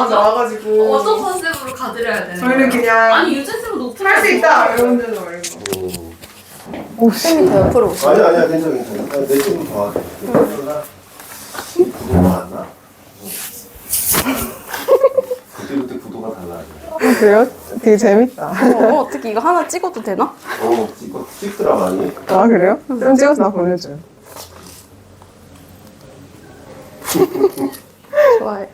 영상 나와가지고 어떤 컨셉으로 가드려야 되는 저희는 그냥 아니 유재쌤은 오픈 할 수 있다 이런 데도 말고 오, 쌤이 더 옆으로 오세요. 아니야 괜찮아. 내 친구 좋아하지. 구도가 안 나? 그때그때 구도가 달라져. 그래요? 되게 재밌다. 어떻게 이거 하나 찍어도 되나? 찍더라 많이. 아, 그래요? 쌤 찍어서 나 보내줘요. 좋아요.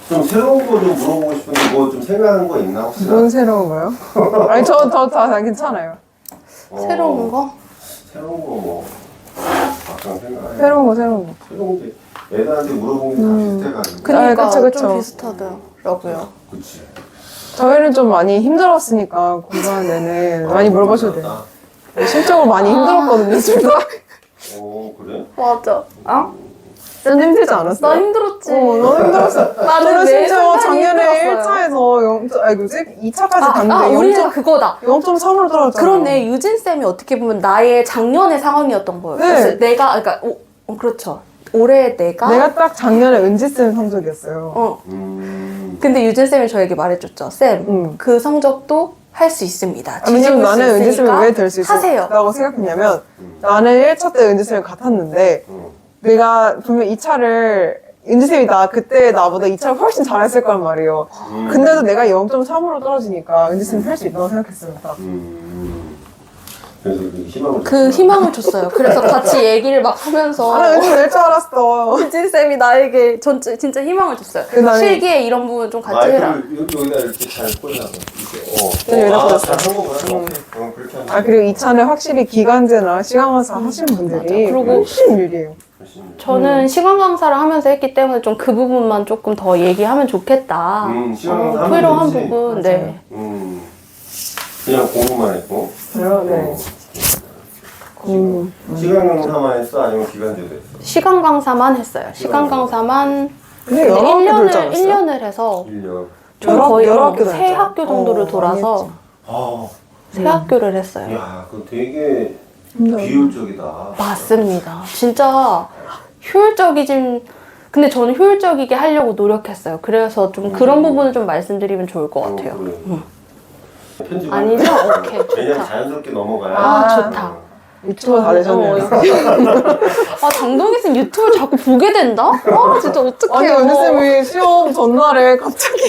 좀 새로운 거 좀 물어보고 싶은데 뭐 좀 생각하는 거 있나 혹시? 뭔 새로운 거요? 아니, 다 괜찮아요. 새로운 거? 새로운 거 뭐. 막상 생각해. 새로운 거. 새로운 게 애들한테 물어보는 게 다 비슷해가지고. 그니까 그쵸. 좀 비슷하더라고요. 그치. 저희는 좀 많이 힘들었으니까, 공부하는 내내 많이 물어보셔도 돼요. 실적으로 많이 힘들었거든요, 둘 다. 그래? 맞아. 어? 쌤 힘들지 않았어요? 나 힘들었지. 너무 힘들었어. 나는 저는 내 심지어 순간이 작년에 힘들었어요. 1차에서 2차까지 갔는데 우리가 그거다. 0.3으로 떨어졌잖아요. 그렇네. 유진쌤이 어떻게 보면 나의 작년의 상황이었던 거예요. 네. 그래서 내가, 그러니까, 그렇죠. 올해 내가 딱 작년에 은지쌤 성적이었어요. 근데 유진쌤이 저에게 말해줬죠. 쌤, 응. 그 성적도 할 수 있습니다. 왜냐면 나는 은지쌤이 왜 될 수 하세요. 있었다고 생각했냐면 나는 1차 때 은지쌤을 같았는데 내가 분명 2차를 은지쌤이 그때 나보다 2차를 훨씬 잘했을 거란 말이에요. 근데도 내가 0.3으로 떨어지니까 은지쌤이 할 수 있다고 생각했어요. 딱. 그래서 희망을 그 희망을 줬어요. 그래서 같이 얘기를 막 하면서 나 은지 낼 줄 알았어. 유진쌤이 나에게 진짜 희망을 줬어요. 나는- 실기에 이런 부분 좀 같이 해라. 여기다 이렇게 잘 꽂아서 여기다 꽂았어요. 잘한 거구나. 그렇게 하면 그리고 2차는 확실히 기간제나 시간강사 하시는 분들이 그리고 훨씬 유리해요. 저는 시간 강사를 하면서 했기 때문에 좀 그 부분만 조금 더 얘기하면 좋겠다. 시간 강사 필요한 하면 되지. 부분, 네. 그냥 공부만 했고. 그래요? 네. 시간 강사만 했어? 아니면 기간제도 했어? 시간 강사만 했어요. 시간 강사만 근데 여러 학교 돌지 않았어요? 1년을 해서 1년. 총 여러- 거의 여러 학교 세 다녔죠? 학교 정도를 돌아서 아, 세 학교를 했어요. 야, 그거 되게 비효율적이다. 맞습니다. 진짜 효율적이진. 근데 저는 효율적이게 하려고 노력했어요. 그래서 좀 그런 부분을 좀 말씀드리면 좋을 것 같아요. 그래. 편집 아니죠? 오케이, 왜냐면 좋다. 자연스럽게 넘어가야. 아, 좋다. 유튜버 다 되셨네요. 장동희 쌤 유튜브 자꾸 보게 된다? 진짜 아니, 어떡해요. 은지쌤이 시험 전날에 갑자기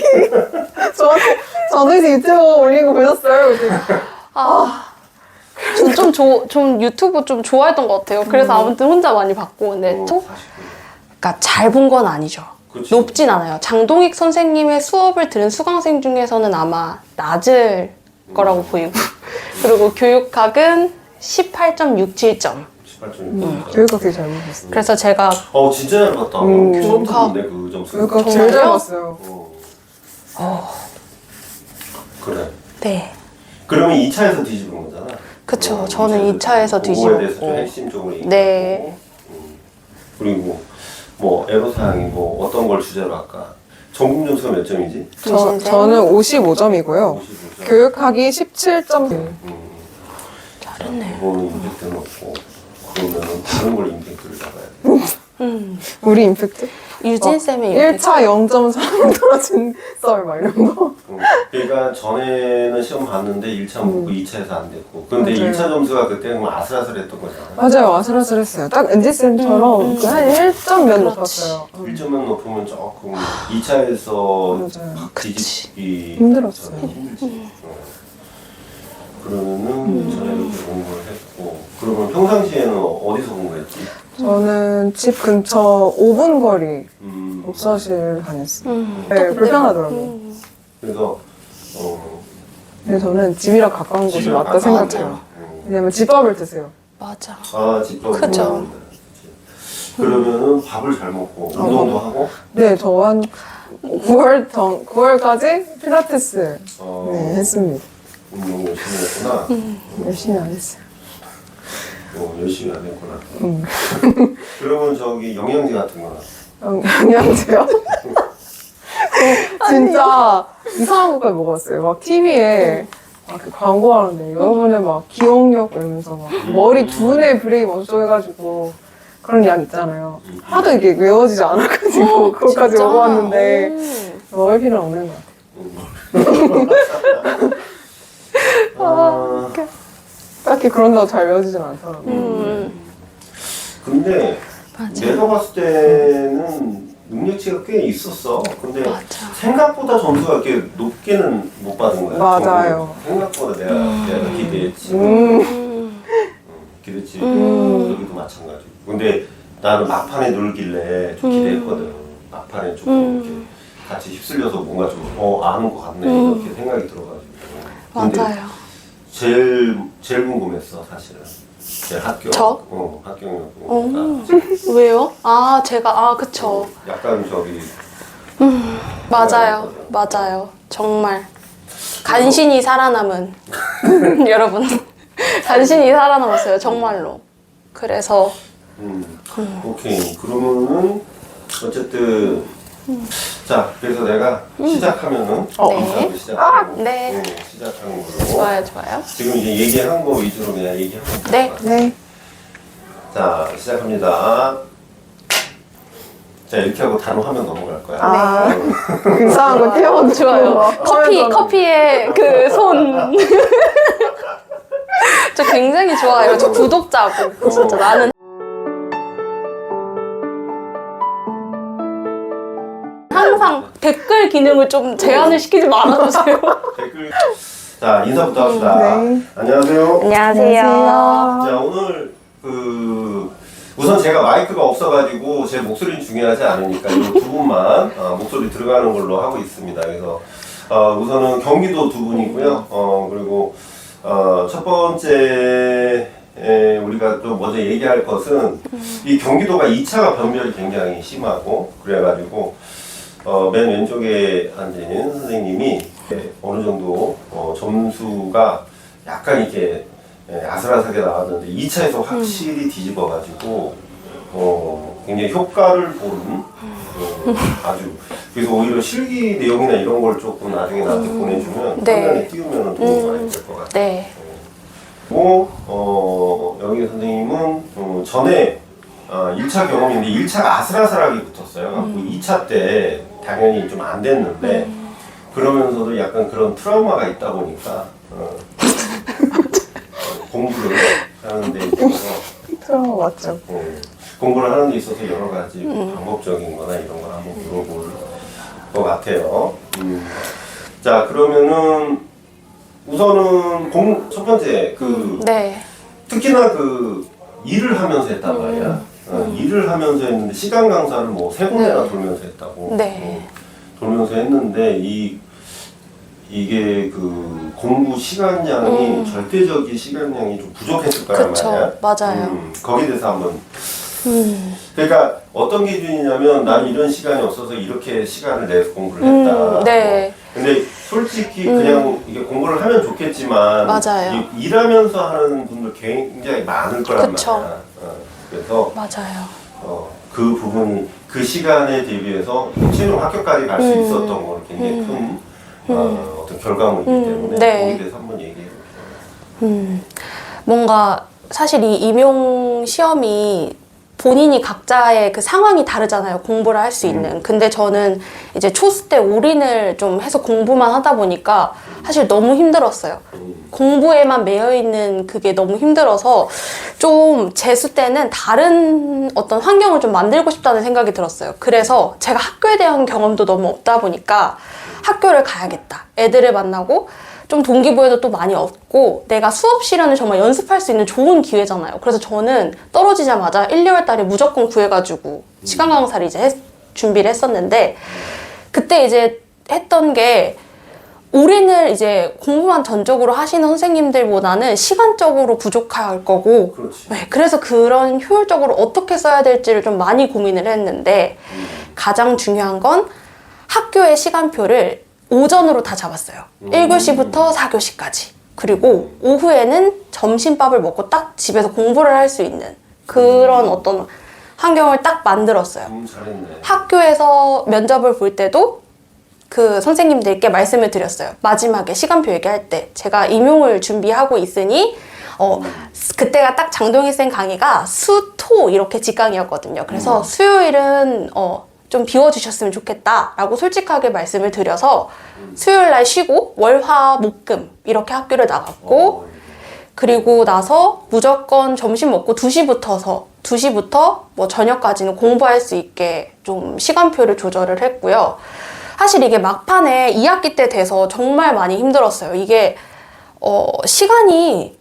저한테 전에서 유튜브 올린 거 보셨어요? 좀 유튜브 좀 좋아했던 것 같아요. 그래서 아무튼 혼자 많이 봤고. 근데 그러니까 잘 본 건 아니죠. 그치. 높진 않아요. 장동익 선생님의 수업을 들은 수강생 중에서는 아마 낮을 거라고 보이고. 그리고 교육학은 18.67점. 18점. 교육학 되게 잘 보셨어요. 그래서 제가 진짜 잘 봤다. 처음 듣는데 그 점수. 교육학 제일 잘 봤어요. 그래. 네. 그러면 2차에서 뒤집은 거잖아. 그쵸. 저는 2차에서 그거에 대해서 좀 뒤집었고. 핵심적으로 얘기하고. 네. 그리고 뭐 애로사항이 뭐 어떤 걸 주제로 할까? 전국 점수가 몇 점이지? 저는 55점이고요. 55점. 교육학이 17점. 잘했네. 그거는 임팩트는 없고 그러면은 다른 걸 임팩트를 잡아야 돼. 우리 임팩트? 유진쌤의 1차 0.3 떨어진 썰, 막 이런 거. 그러니까 전에는 시험 봤는데 1차 못 보고 2차에서 안 됐고 근데 맞아요. 1차 점수가 그때는 아슬아슬했던 거잖아. 맞아요. 아슬아슬했어요. 딱 은지쌤처럼 한 1점 몇 높았어요. 1점만 높으면 조금 2차에서 맞아요. 뒤집기 힘들었어요. 힘들지. 그러면은 전에 이렇게 공부를 했고 그러면 평상시에는 어디서 공부했지? 저는 집 근처 5분 거리 음, 독서실 다녔어요. 네, 불편하더라고요. 그래서 근데 저는 집이랑 가까운 곳이 집이랑 맞다 가까운 생각해요. 거. 왜냐면 집밥을 드세요. 맞아. 집밥 그죠. 공부하는데. 그러면은 밥을 잘 먹고 운동도 하고 네, 저 한 9월까지 필라테스 네, 했습니다. 운동 열심히 했구나. 열심히 안 했어요. 열심히 안 했구나. 그러면 저기 영양제 같은 거는? 영양제요? 진짜 이상한 것까지 먹었어요. 막 TV에 막 광고하는데 여러분의 막 기억력 이러면서 막 머리 두뇌 브레인 어쩌고 해가지고 그런 약 있잖아요. 하도 이게 외워지지 않아가지고 그것까지 진짜? 먹어봤는데 먹을 필요는 없는 것 같아요. 딱히 그런다고 잘 외워지진 않더라고요. 근데 맞아. 내가 봤을 때는 능력치가 꽤 있었어. 근데 맞아. 생각보다 점수가 이렇게 높게는 못 받은 거야. 맞아요. 생각보다 내가 기대했지. 기대했지. 여기도 마찬가지고. 근데 나는 막판에 놀길래 좀 기대했거든. 막판에 조금 이렇게 같이 휩쓸려서 뭔가 좀 아는 것 같네 이렇게 생각이 들어가지고. 근데 맞아요. 제일 궁금했어 사실은. 제 학교. 저? 학교였고. 왜요? 아, 제가, 그쵸. 약간 저기. 맞아요. 맞아요. 정말. 간신히 살아남은. 여러분. 간신히 살아남았어요. 정말로. 그래서. 오케이. 그러면은, 어쨌든. 자, 그래서 내가 시작하면은. 네. 인사를 시작하고. 네. 시작하는 걸로. 좋아요, 좋아요. 지금 이제 얘기한 거 위주로 그냥 얘기하면 네. 될것 같아요. 네. 자, 시작합니다. 자, 이렇게 하고 다른 화면 넘어갈 거야. 아, 이상한 거 태워도 좋아요. 커피의 그 손. 저 굉장히 좋아요. 저 구독자고. 진짜 나는. 항상 댓글 기능을 좀 제한을 시키지 말아주세요. 댓글. 자, 인사부터 합시다. 네. 안녕하세요. 안녕하세요. 자, 오늘 우선 제가 마이크가 없어가지고 제 목소리는 중요하지 않으니까 이 두 분만 목소리 들어가는 걸로 하고 있습니다. 그래서 우선은 경기도 두 분이고요. 그리고 첫 번째 우리가 좀 먼저 얘기할 것은 이 경기도가 2차가 변별이 굉장히 심하고 그래가지고 맨 왼쪽에 앉은 선생님이 어느 정도 점수가 약간 이렇게 아슬아슬하게 나왔는데 2차에서 확실히 뒤집어가지고 굉장히 효과를 보는 아주 그래서 오히려 실기 내용이나 이런 걸 조금 나중에 나한테 보내주면 네. 화면에 띄우면 도움이 많이 될 것 같아요. 네. 그리고 여기 선생님은 전에 1차 경험인데 1차가 아슬아슬하게 붙었어요. 2차 때 당연히 좀 안 됐는데 그러면서도 약간 그런 트라우마가 있다 보니까 공부를 하는 데 있어서 트라우마 맞죠? 공부를 하는 데 있어서 여러 가지 방법적인 거나 이런 걸 한번 물어볼 것 같아요. 자, 그러면은 우선은 첫 번째 네. 특히나 일을 하면서 했단 말이야. 일을 하면서 했는데 시간 강사를 뭐 3군데나 돌면서 했다고. 네. 돌면서 했는데 이게 공부 시간량이 절대적인 시간량이 좀 부족했을 거란 그쵸. 말이야. 맞아요. 거기에 대해서 한번. 그러니까 어떤 기준이냐면 난 이런 시간이 없어서 이렇게 시간을 내서 공부를 했다. 네. 근데 솔직히 그냥 이게 공부를 하면 좋겠지만 맞아요. 일하면서 하는 분들 굉장히 많을 거란 그쵸. 말이야. 그래서 맞아요. 그 부분이 그 시간에 대비해서 최종 합격까지 갈 수 있었던 건 굉장히 큰 어떤 결과물이기 때문에 네. 거기에 대해서 한번 얘기해 볼게요. 뭔가 사실 이 임용 시험이 본인이 각자의 그 상황이 다르잖아요. 공부를 할 수 있는. 근데 저는 이제 초스 때 올인을 좀 해서 공부만 하다 보니까 사실 너무 힘들었어요. 공부에만 매여 있는 그게 너무 힘들어서 좀 재수 때는 다른 어떤 환경을 좀 만들고 싶다는 생각이 들었어요. 그래서 제가 학교에 대한 경험도 너무 없다 보니까 학교를 가야겠다. 애들을 만나고 좀 동기부여도 또 많이 얻고 내가 수업 시간을 정말 연습할 수 있는 좋은 기회잖아요. 그래서 저는 떨어지자마자 1, 2월 달에 무조건 구해가지고 시간 강사를 이제 준비를 했었는데 그때 이제 했던 게 올인을 이제 공부만 전적으로 하시는 선생님들보다는 시간적으로 부족할 거고 그렇지. 네, 그래서 그런 효율적으로 어떻게 써야 될지를 좀 많이 고민을 했는데 가장 중요한 건 학교의 시간표를 오전으로 다 잡았어요. 1교시부터 4교시까지. 그리고 오후에는 점심밥을 먹고 딱 집에서 공부를 할 수 있는 그런 어떤 환경을 딱 만들었어요. 잘했네. 학교에서 면접을 볼 때도 그 선생님들께 말씀을 드렸어요. 마지막에 시간표 얘기할 때 제가 임용을 준비하고 있으니 그때가 딱 장동희 쌤 강의가 수, 토 이렇게 직강이었거든요. 그래서 수요일은 좀 비워주셨으면 좋겠다라고 솔직하게 말씀을 드려서 수요일 날 쉬고 월, 화, 목, 금 이렇게 학교를 나갔고 그리고 나서 무조건 점심 먹고 2시부터 뭐 저녁까지는 공부할 수 있게 좀 시간표를 조절을 했고요. 사실 이게 막판에 2학기 때 돼서 정말 많이 힘들었어요. 이게 시간이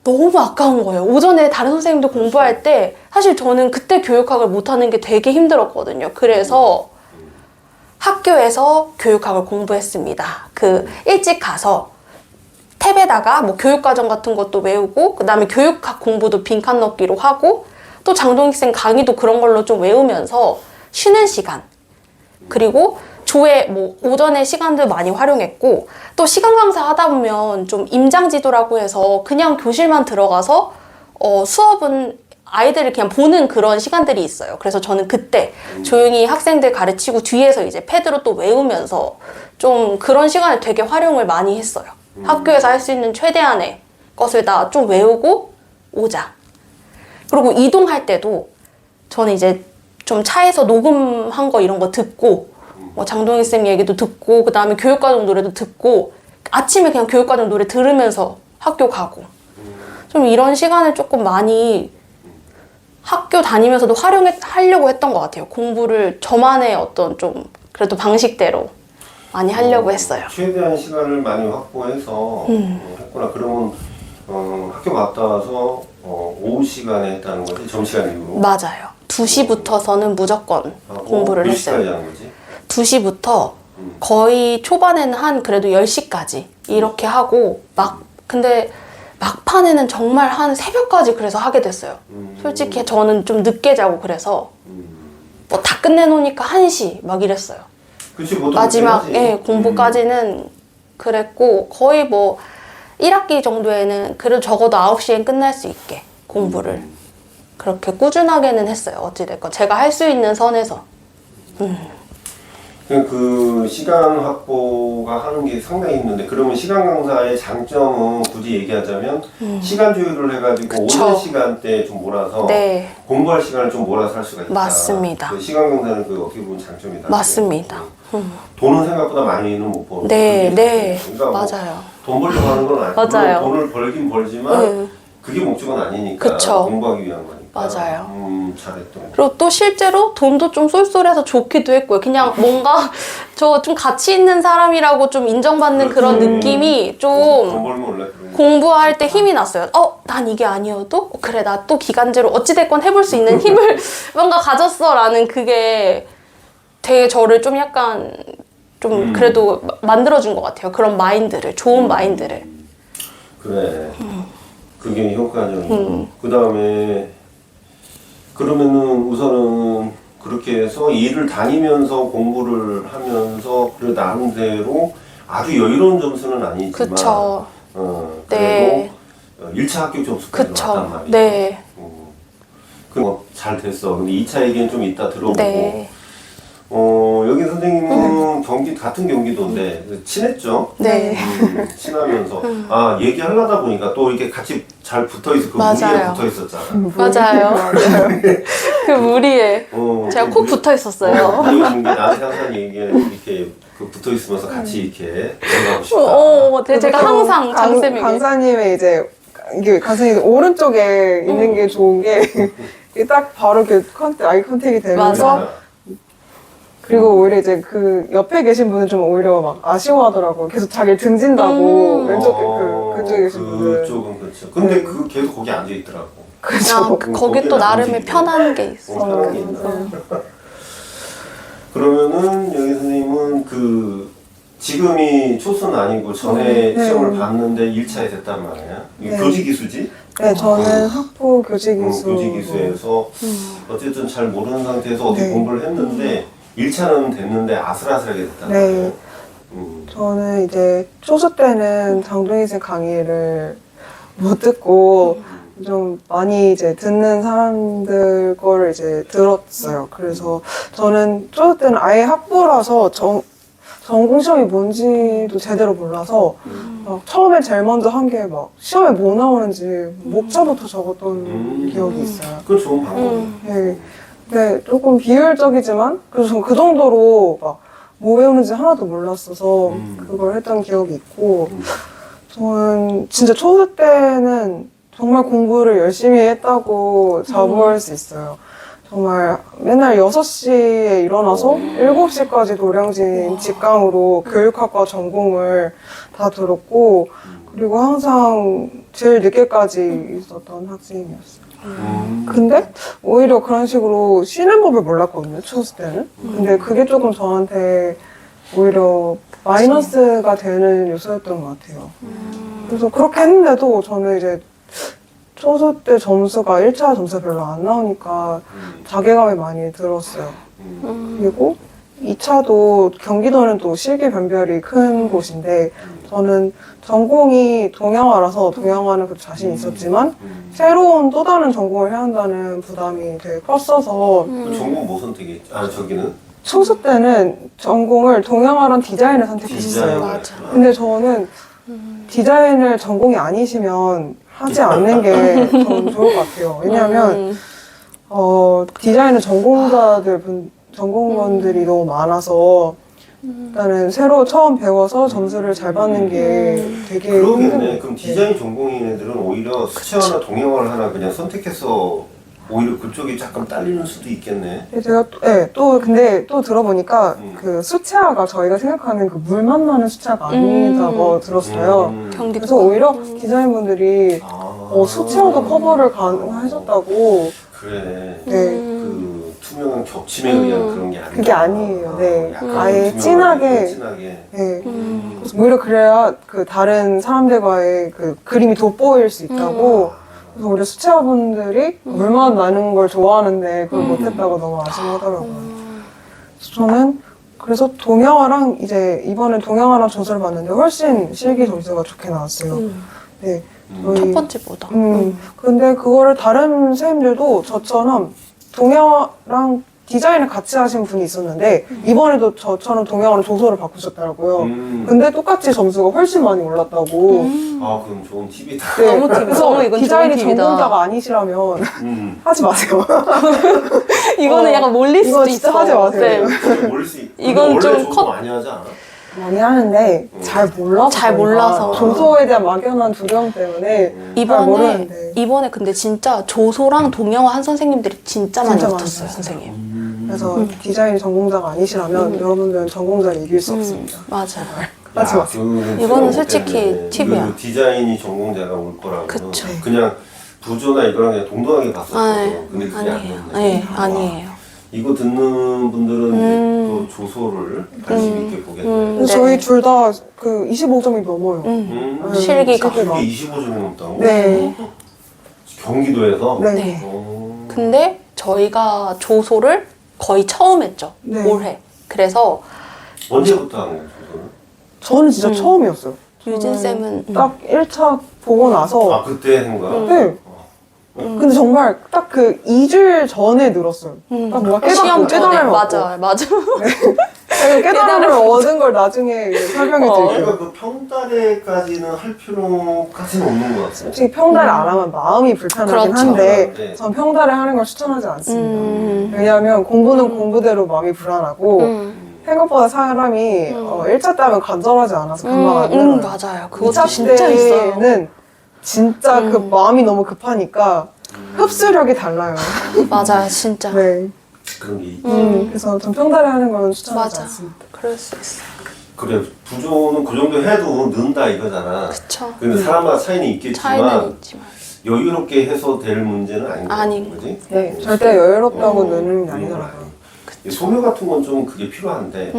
너무 아까운 거예요. 오전에 다른 선생님도 공부할 때 사실 저는 그때 교육학을 못하는 게 되게 힘들었거든요. 그래서 학교에서 교육학을 공부했습니다. 일찍 가서 탭에다가 뭐 교육과정 같은 것도 외우고 그 다음에 교육학 공부도 빈칸 넣기로 하고 또 장동익 쌤 강의도 그런 걸로 좀 외우면서 쉬는 시간 그리고 조회 뭐 오전에 시간들 많이 활용했고 또 시간 강사 하다 보면 좀 임장지도라고 해서 그냥 교실만 들어가서 수업은 아이들을 그냥 보는 그런 시간들이 있어요. 그래서 저는 그때 조용히 학생들 가르치고 뒤에서 이제 패드로 또 외우면서 좀 그런 시간을 되게 활용을 많이 했어요. 학교에서 할 수 있는 최대한의 것을 다 좀 외우고 오자. 그리고 이동할 때도 저는 이제 좀 차에서 녹음한 거 이런 거 듣고 뭐 장동희 쌤 얘기도 듣고 그 다음에 교육과정 노래도 듣고 아침에 그냥 교육과정 노래 들으면서 학교 가고 좀 이런 시간을 조금 많이 학교 다니면서도 하려고 했던 것 같아요. 공부를 저만의 어떤 좀 그래도 방식대로 많이 하려고 했어요. 최대한 시간을 많이 확보해서 했구나. 그러면 학교 갔다 와서 오후 시간에 했다는 거지? 점심시간 이후로? 맞아요. 2시부터서는 무조건 공부를 몇 했어요. 시까지 하는 거지? 2시부터 거의 초반에는 한 그래도 10시까지 이렇게 하고 근데 막판에는 정말 한 새벽까지 그래서 하게 됐어요. 솔직히 저는 좀 늦게 자고 그래서 뭐 다 끝내놓으니까 1시 막 이랬어요. 그치, 보통 마지막 그렇게 하지. 공부까지는 그랬고 거의 뭐 1학기 정도에는 그래도 적어도 9시엔 끝날 수 있게 공부를 그렇게 꾸준하게는 했어요. 어찌됐건 제가 할 수 있는 선에서. 그 시간 확보가 하는 게 상당히 힘든데 그러면 시간 강사의 장점은 굳이 얘기하자면 시간 조율을 해가지고 그쵸. 오는 시간대에 좀 몰아서 네. 공부할 시간을 좀 몰아서 할 수가 있다. 맞습니다. 그 시간 강사는 어떻게 보면 장점이다. 맞습니다. 돈은 생각보다 많이는 못 버는. 네. 그러니까 뭐 맞아요. 돈 벌려고 하는 건 아니고 맞아요. 돈을 벌긴 벌지만 그게 목적은 아니니까 그쵸. 공부하기 위한 거니까. 맞아요. 잘했던. 그리고 또 실제로 돈도 좀 쏠쏠해서 좋기도 했고요. 그냥 뭔가 저 좀 가치 있는 사람이라고 좀 인정받는 그런 느낌이 돈 좀 벌면 원래 그런 거. 공부할 때 힘이 났어요. 난 이게 아니어도 그래 나 또 기간제로 어찌됐건 해볼 수 있는 힘을 뭔가 가졌어 라는 그게 되게 저를 좀 약간 좀 그래도 만들어준 것 같아요. 그런 마인드를 좋은 마인드를. 그래. 그게 효과적이고. 그 다음에 그러면은 우선은 그렇게 해서 일을 다니면서 공부를 하면서 그래 나름대로 아주 여유로운 점수는 아니지만 그쵸. 그래도 네. 1차 합격 점수까지 그쵸. 왔단 말이야. 네. 잘 됐어. 근데 2차 얘기는 좀 이따 들어보고. 네. 여기 선생님은 같은 경기도인데 친했죠? 네. 친하면서 얘기하려다 보니까 또 이렇게 같이 잘 붙어있어. 그 맞아요. 무리에 붙어있었잖아. 맞아요. 그 무리에 제가 콕 붙어 있었어요. 요즘 나한테 항상 얘기해 이렇게 붙어있으면서 같이 이렇게 들어가고 싶다. 제가 항상 장쌤에게 강사님의 이제 이게 강사님 오른쪽에 있는 게 좋은 게 이게 딱 바로 이렇게 아이 컨택이 되면서 맞아. 그리고 오히려 이제 그 옆에 계신 분은 좀 오히려 막 아쉬워하더라고. 계속 자기 등진다고 왼쪽 그쪽에 계신 분은. 그쪽은 그렇죠. 근데 그 계속 거기 앉아 있더라고. 그렇죠. 거기 또 나름의 편한 게 있어. 편한 게 있나. 그러면은 여기 선생님은 지금이 초수는 아니고 전에 시험을 봤는데 1차에 됐단 말이야. 이게 네. 교직이수지? 네, 저는 학부 교직이수. 교직이수에서 어쨌든 잘 모르는 상태에서 어떻게 네. 공부를 했는데 1차는 됐는데 아슬아슬하게 됐단 네. 말이야. 저는 이제 초수 때는 장동희 쌤 강의를 못 듣고 좀 많이 이제 듣는 사람들 거를 이제 들었어요. 그래서 저는 초수 때는 아예 학부라서 전공 시험이 뭔지도 제대로 몰라서 막 처음에 제일 먼저 한 게 막 시험에 뭐 나오는지 목차부터 적었던 기억이 있어요. 그건 좋은 방법이에요. 네. 네, 조금 비효율적이지만 그래서 저는 그 정도로 막 뭐 배우는지 하나도 몰랐어서 그걸 했던 기억이 있고 저는 진짜 초등 때는 정말 공부를 열심히 했다고 자부할 수 있어요. 정말 맨날 6시에 일어나서 7시까지 노량진 직강으로 교육학과 전공을 다 들었고 그리고 항상 제일 늦게까지 있었던 학생이었어요. 근데 오히려 그런 식으로 쉬는 법을 몰랐거든요, 초등 때는. 근데 그게 조금 저한테 오히려 마이너스가 되는 요소였던 것 같아요. 그래서 그렇게 했는데도 저는 이제 초등 때 점수가 1차 점수가 별로 안 나오니까 자괴감이 많이 들었어요. 그리고 2차도 경기도는 또 실기 변별이 큰 곳인데 저는 전공이 동양화라서 동양화는 그 자신 있었지만 새로운 또 다른 전공을 해야 한다는 부담이 되게 컸어서 그 전공 뭐 선택했지? 아 저기는? 초수 때는 전공을 동양화랑 디자인을 선택했었어요. 맞아. 근데 저는 디자인을 전공이 아니시면 하지 않는 게 저는 좋을 것 같아요. 왜냐하면 디자인은 전공자분들이 너무 많아서 일단은 새로 처음 배워서 점수를 잘 받는 게 되게 그러겠네. 힘든 그럼 디자인 전공인 애들은 오히려 수채화나 동양화를 하나 그냥 선택해서 오히려 그쪽이 잠깐 딸리는 수도 있겠네. 제가 근데 또 들어보니까 그 수채화가 저희가 생각하는 그 물만 나는 수채화가 아니다고 들었어요. 경기도. 그래서 오히려 디자인분들이 아, 수채화도 커버를 가능하셨다고. 그래. 네. 그 투명한 겹침에 의한 그런 게 아니야. 그게 아니에요. 네. 약간 아예 투명하게, 진하게. 진하게. 네. 그래서 오히려 그래야 그 다른 사람들과의 그 그림이 돋보일 수 있다고. 그래서 우리 수채화분들이 물만 나는 걸 좋아하는데 그걸 못했다고 너무 아쉬워하더라고요. 그래서 저는 그래서 동양화랑 이제 이번에 동양화랑 점수를 봤는데 훨씬 실기 점수가 좋게 나왔어요. 네. 첫 번째보다. 근데 그거를 다른 선생님들도 저처럼 동양화랑 디자인을 같이 하신 분이 있었는데 이번에도 저처럼 동양화랑 조소를 바꾸셨더라고요. 근데 똑같이 점수가 훨씬 많이 올랐다고. 아 그럼 좋은 팁이다. 네, 너무 팁, 그래서 너무 이건 디자인이 좋은 팁이다. 전공자가 아니시라면 하지 마세요. 이거는 약간 몰릴 이거 수도 진짜 있어. 하지 마세요. 네. 모를 수 있. 이건 원래 좀 조소 많이 하지 않아? 많이 하는데 잘 몰라서 잘 그런가. 몰라서. 조소에 대한 막연한 두려움 때문에 잘 모르는데 이번에 근데 진짜 조소랑 동양화 한 선생님들이 진짜 많이 진짜 많이 붙었어요, 붙었어요. 선생님. 그래서 디자인 전공자가 아니시라면 여러분들은 전공자를 이길 수 없습니다. 맞아요. 하지 마세요. 이거는 솔직히 팁이야. 그 디자인이 전공자가 올 거라고. 그쵸. 그냥 부조나 이거랑 그냥 동등하게 아, 봤었거든. 네. 근데 그게 아니에요. 아니었네. 네, 와, 아니에요. 이거 듣는 분들은 또 조소를 관심 있게 보겠네. 그래서 네. 저희 둘 다 그 25점이 넘어요. 실기가. 그게 25점이 넘다고? 네. 경기도에서? 네. 네. 어. 근데 저희가 조소를 거의 처음 했죠. 네. 올해. 그래서 언제부터 하는 거예요, 조소를? 저는 진짜 처음이었어요. 유진쌤은 딱 1차 보고 나서 아, 그때 한 거야? 네. 근데 정말 딱 그 2주일 전에 늘었어요. 딱 뭔가 시험 전에 깨달음을 맞아. 깨달음을 얻은 걸 나중에 설명해 드릴게요. 그러니까 그 평달에까지는 할 필요까지는 없는 것 같아요. 솔직히 평달에 안 하면 마음이 불편하긴 그렇죠. 한데 네. 전 평달에 하는 걸 추천하지 않습니다. 왜냐하면 공부는 공부대로 마음이 불안하고 생각보다 사람이 1차 때 하면 간절하지 않아서 금방 안 늘어요. 맞아요. 그것도 2차 진짜 있어요. 때는 진짜 그 마음이 너무 급하니까 흡수력이 달라요. 맞아요, 진짜. 네. 그런 게 있지. 그래서 전 평달에 하는 건 추천하지 맞아. 않습니다. 그럴 수 있어. 그래, 부조는 그 정도 해도 는다 이거잖아. 그쵸. 근데 사람마다 차이는 있겠지만 차이는 있지만. 여유롭게 해서 될 문제는 아닌 아닌 거지? 네, 절대 여유롭다고 느는 게 아니더라고요. 소묘 같은 건 좀 그게 필요한데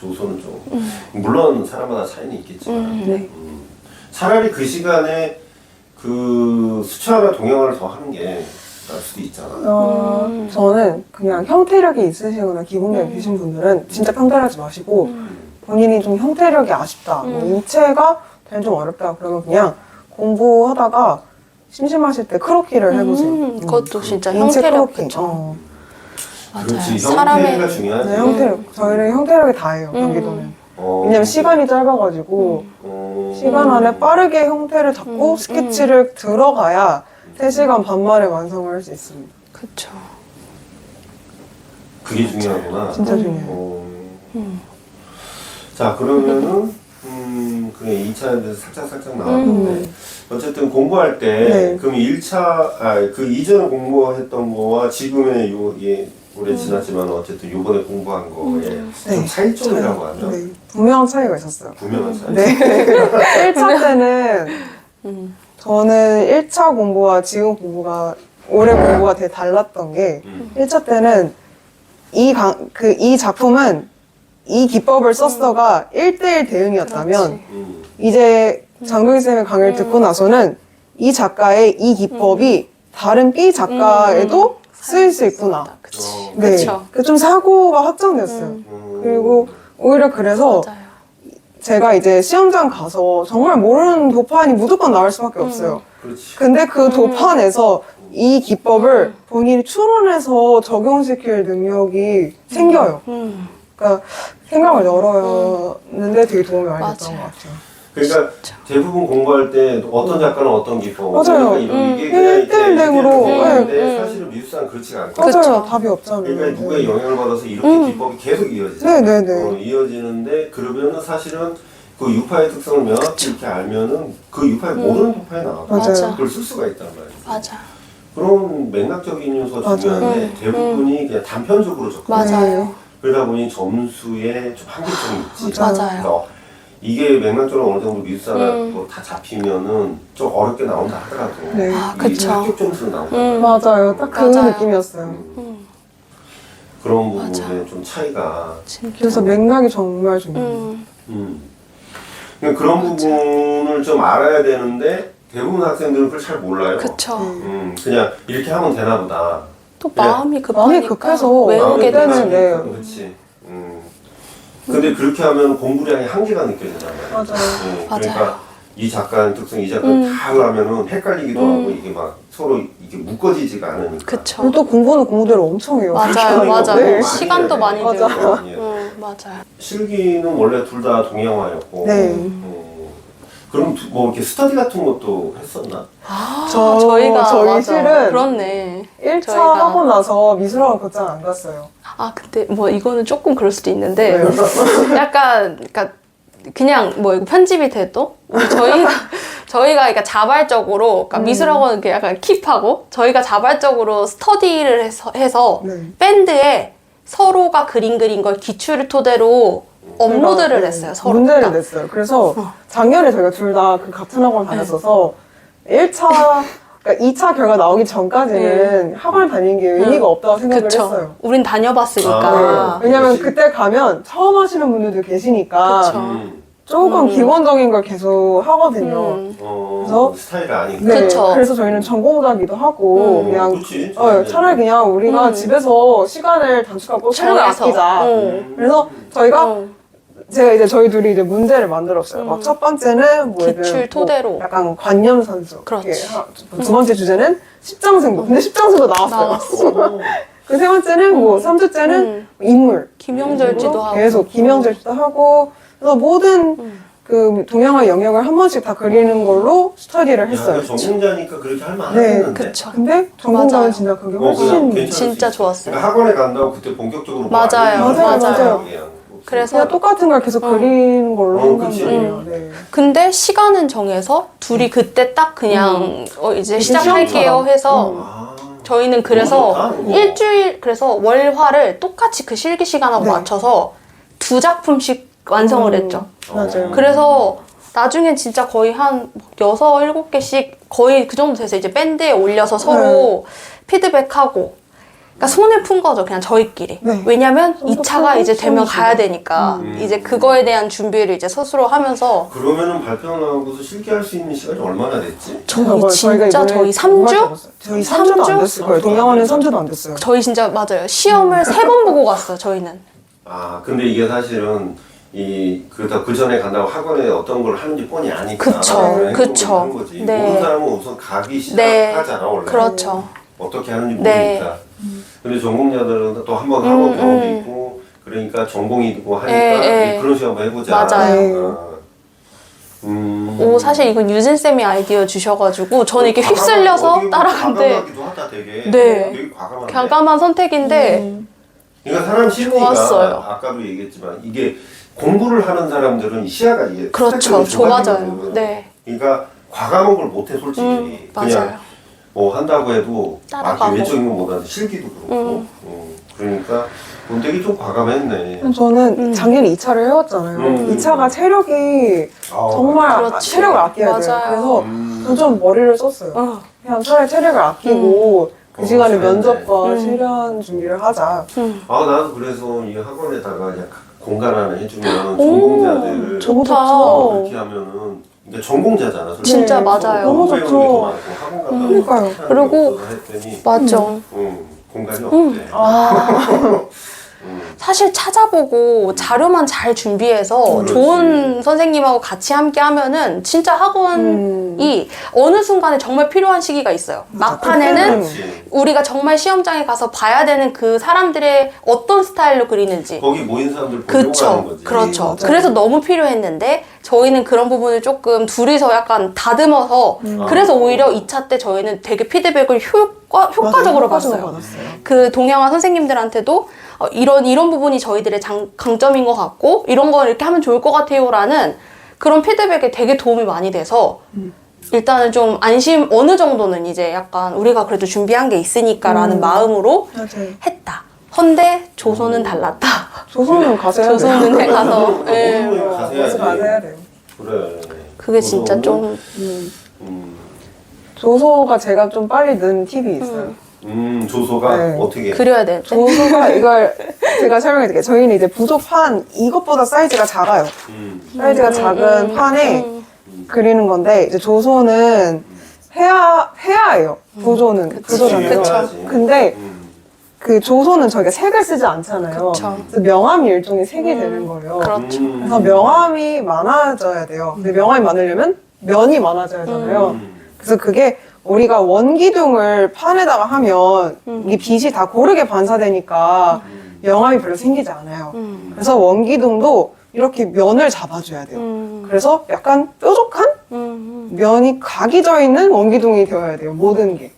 조소는 좀 물론 사람마다 차이는 있겠지만 네. 차라리 그 시간에 그 수채화나 동양화를 더 하는 게 나을 수도 있잖아. 저는 그냥 형태력이 있으시거나 기본력이 계신 분들은 진짜 평달하지 마시고 본인이 좀 형태력이 아쉽다, 뭐 인체가 좀 어렵다 그러면 그냥 공부하다가 심심하실 때 크로키를 해보세요. 그것도 진짜 인체 형태력 크로키. 맞아요. 그렇지, 사람의 형태가 중요하지. 네, 형태력. 저희는 형태력이 다예요, 경기도는. 왜냐면 시간이 짧아가지고 시간 안에 빠르게 형태를 잡고 스케치를 들어가야 3시간 반 만에 완성을 할 수 있습니다. 그쵸. 그게 중요하구나. 진짜 중요해요. 자, 그러면은, 그래, 2차에 대해서 살짝 나왔는데, 어쨌든 공부할 때, 네. 그럼 1차, 그 이전에 공부했던 거와 지금의 오래 지났지만 어쨌든 요번에 공부한 거에 좀 네. 차이점이라고 하면, 네. 분명한 차이가 있었어요. 분명한 차이. 네. 1차 때는 저는 1차 공부와 지금 공부가 올해 공부가 되게 달랐던 게 1차 때는 이 작품은 이 기법을 썼어가 1대1 대응이었다면 이제 장동희 쌤의 강의를 듣고 나서는 이 작가의 이 기법이 다른 B 작가에도 쓰일 수 있구나. 그치. 어. 네. 그쵸. 좀 사고가 확장됐어요. 그리고 오히려 그래서 맞아요. 제가 이제 시험장 가서 정말 모르는 도판이 무조건 나올 수밖에 없어요. 그렇지. 근데 그 도판에서 이 기법을 본인이 추론해서 적용시킬 능력이 생겨요. 그러니까 생각을 열었는데 되게 도움이 많이 됐던 것 맞아요. 같아요. 그러니까 대부분 공부할 때 어떤 작가는 어떤 기법, 맞아요. 이게 그냥 이렇게 1대1로. 되는데 사실은 미술사는 그렇지가 않거든요. 맞아요. 그쵸. 답이 없잖아요. 그러니까 누구의 영향을 받아서 이렇게 기법이 계속 이어지잖아요. 네네네. 이어지는데 그러면은 사실은 그 유파의 특성을 명확히 이렇게 알면은 그 유파의 모든 도파에 나와요. 맞아요. 그걸 쓸 수가 있단 말이에요. 맞아. 그런 맥락적인 요소가 맞아요. 중요한데 대부분이 그냥 단편적으로 접근해요. 맞아요. 그러다 보니 점수에 좀 한계점이 있지. 맞아요. 맞아요. 그러니까 이게 맥락적으로 어느 정도 미술사가 뭐다 잡히면은 좀 어렵게 나온다 하더라도 네. 아, 이게 그쵸. 합격 점수로 나온다. 맞아요. 딱 그 맞아요. 느낌이었어요. 그런 부분에 맞아. 좀 차이가. 진짜. 그래서 맥락이 정말 중요해요. 그러니까 그런 부분을 좀 알아야 되는데 대부분 학생들은 그걸 잘 몰라요. 그쵸. 그냥 이렇게 하면 되나 보다. 또 그냥 마음이 급하니까 마음이 급해서 외우게 때는 되는. 네. 그렇지. 근데 그렇게 하면 공부량이 한계가 느껴진단 말이야. 맞아요. 그러니까 맞아요. 이 작가는 특성, 이 작가는 다 하면은 헷갈리기도 하고 이게 막 서로 이게 묶어지지가 않으니까. 그쵸. 그리고 또 공부는 공부대로 엄청 해요. 맞아요. 맞아요. 네. 시간도 많이 맞아. 들고. 예. 맞아요. 실기는 원래 둘 다 동양화였고. 네. 그럼 뭐 이렇게 스터디 같은 것도 했었나? 저희 맞아. 실은 그렇네. 1차 저희가- 하고 나서 미술학원 곧장 안 갔어요. 아, 근데 뭐 이거는 조금 그럴 수도 있는데 왜요? 약간 그러니까 그냥 뭐 이거 편집이 돼도 저희가 그러니까 자발적으로 그러니까 미술학원은 이렇게 약간 킵하고 저희가 자발적으로 스터디를 해서 네. 밴드에 서로가 그린 걸 기출을 토대로 업로드를 네, 했어요. 서로. 문제를 그러니까 냈어요. 그래서 작년에 저희가 둘 다 그 같은 학원 다녔어서 1차, 그러니까 2차 결과 나오기 전까지는 학원을 다니는 게 의미가 없다고 생각을 그쵸. 했어요. 우린 다녀봤으니까. 아, 네. 왜냐면 역시. 그때 가면 처음 하시는 분들도 계시니까 그쵸. 조금 기본적인 걸 계속 하거든요. 그래서 스타일이 아니까. 네, 그쵸. 그래서 저희는 전공자기도 하고 그냥 그렇지. 차라리 그냥 우리가 집에서 시간을 단축하고 촬영을 정해서. 아끼자. 그래서 저희가 제가 이제 저희 둘이 이제 문제를 만들었어요. 막 첫 번째는 뭐 예를 기출 들면 토대로. 뭐 약간 관념 산수. 그렇지. 두 번째 주제는 십장승부. 근데 십장승부 나왔어요. 그 세 번째는 뭐 3주째는 인물. 김영절지도 하고. 계속 김영절지도 하고 그래서 모든 그 동양화 영역을 한 번씩 다 그리는 걸로 스터디를 했어요. 전공자니까 그렇게 할만 네. 하겠는데. 그쵸. 근데 전공자는 맞아요. 진짜 그게 그냥 훨씬 괜찮을 진짜 수 있어. 좋았어요. 그러니까 학원에 간다고 그때 본격적으로 뭐 맞아요. 알려주는 맞아요. 건 맞아요. 그냥 그냥 그래서 똑같은 걸 계속 그리는 걸로 한 그치. 거예요. 네. 근데 시간은 정해서 둘이 그때 딱 그냥 이제 시작할게요 시험처럼. 해서 아, 저희는 그래서 너무 좋다, 이거. 일주일 그래서 월화를 똑같이 그 실기 시간하고 네. 맞춰서 2작품씩 완성을 했죠. 맞아요. 그래서 나중엔 진짜 거의 한 6, 7개씩 거의 그 정도 돼서 이제 밴드에 올려서 서로 피드백하고 그러니까 손을 푼 거죠. 그냥 저희끼리. 네. 왜냐면 손도 2차가 푸고 이제 되면 손도 가야 쥐고. 되니까 이제 그거에 대한 준비를 이제 스스로 하면서 그러면은 발표 나오고서 실기할 수 있는 시간이 얼마나 됐지? 저희 저희가 진짜 이번에 저희 정말 3주? 적었어요. 저희 3주도 안 3주? 됐을 거예요. 동양화는 3주도 안 됐어요. 저희 진짜 맞아요. 시험을 3번 보고 갔어요. 저희는. 아, 근데 이게 사실은 그러다 그 전에 간다고 학원에 어떤 걸 하는지 뻔히 아니까. 그쵸, 그런 그쵸. 하는 거지. 네. 모르는 사람은 우선 가기 네. 시작하잖아, 원래. 그렇죠. 어떻게 하는지 네. 모르니까. 근데 전공자들은 또 한 번 하고 경험도 있고, 그러니까 전공이고 하니까 예, 예. 그런 식으로 한번 해보자. 맞아요. 아, 오, 사실 이건 유진쌤이 아이디어 주셔가지고 저는 이렇게 휩쓸려서 따라간데 과감하기도 하다 되게. 네. 되게 과감한데. 과감한 선택인데 그러니까 사람 심리가 좋았어요. 아까도 얘기했지만 이게 공부를 하는 사람들은 시야가 이게 그렇죠. 스펙트럼이 좁아져요. 좁아지거든. 네. 그러니까 과감한 걸 못해 솔직히. 맞아요. 그냥 뭐 한다고 해도 따라가고. 막 외적인 것보다는 실기도 그렇고. 그러니까 본대기 좀 과감했네. 저는 작년에 2차를 해왔잖아요. 2차가 체력이 정말 그렇지. 체력을 아껴야 돼요. 맞아요. 그래서 저는 좀 머리를 썼어요. 그냥 차라리 체력을 아끼고 그 시간에 잘했네. 면접과 실현 준비를 하자. 아, 나도 그래서 이 학원에다가 그냥 공간 하나 해주면 전공자들 너무 좋다. 좋죠. 이렇게 하면은 이게 전공자잖아. 솔직히. 진짜 네, 맞아요. 너무 배우는 게 좋죠. 더 많고 학원 갔다 그러니까요. 그리고 했더니 맞죠. 공간이 없대. 사실 찾아보고 자료만 잘 준비해서 그렇지. 좋은 선생님하고 같이 함께 하면은 진짜 학원이 어느 순간에 정말 필요한 시기가 있어요. 막판에는 그렇지. 우리가 정말 시험장에 가서 봐야 되는 그 사람들의 어떤 스타일로 그리는지. 거기 모인 사람들 보려고 하는 그쵸. 거지. 그렇죠. 맞아요. 그래서 너무 필요했는데 저희는 그런 부분을 조금 둘이서 약간 다듬어서 그래서 오히려 2차 때 저희는 되게 피드백을 효과적으로 봤어요. 받았어요. 그 동양화 선생님들한테도 이런 부분이 저희들의 강점인 것 같고 이런 거 이렇게 하면 좋을 것 같아요라는 그런 피드백에 되게 도움이 많이 돼서 일단은 좀 안심 어느 정도는 이제 약간 우리가 그래도 준비한 게 있으니까라는 마음으로 맞아요. 했다. 헌데 조선은 달랐다. 조선은 가서 해야 돼요. 조선은행 가서 예. 조선은 가서 해야지. 가서 해야 돼요. 그래. 그게 진짜 좀 조소가 제가 좀 빨리 는 팁이 있어요. 조소가 네. 어떻게? 그려야 되는데 조소가 이걸 제가 설명해 드릴게요. 저희는 이제 부족판 이것보다 사이즈가 작아요. 사이즈가 작은 판에 그리는 건데 이제 조소는 회화예요. 부조는 부조잖아요. 그쵸. 근데 그 조소는 저희가 색을 쓰지 않잖아요. 그쵸. 그래서 명암이 일종의 색이 되는 거예요. 그렇죠. 그래서 명암이 많아져야 돼요. 근데 명암이 많으려면 면이 많아져야 하잖아요. 그래서 그게 우리가 원기둥을 판에다가 하면 이 빛이 다 고르게 반사되니까 명암이 별로 생기지 않아요. 그래서 원기둥도 이렇게 면을 잡아줘야 돼요. 그래서 약간 뾰족한 면이 각이 져 있는 원기둥이 되어야 돼요. 모든 게.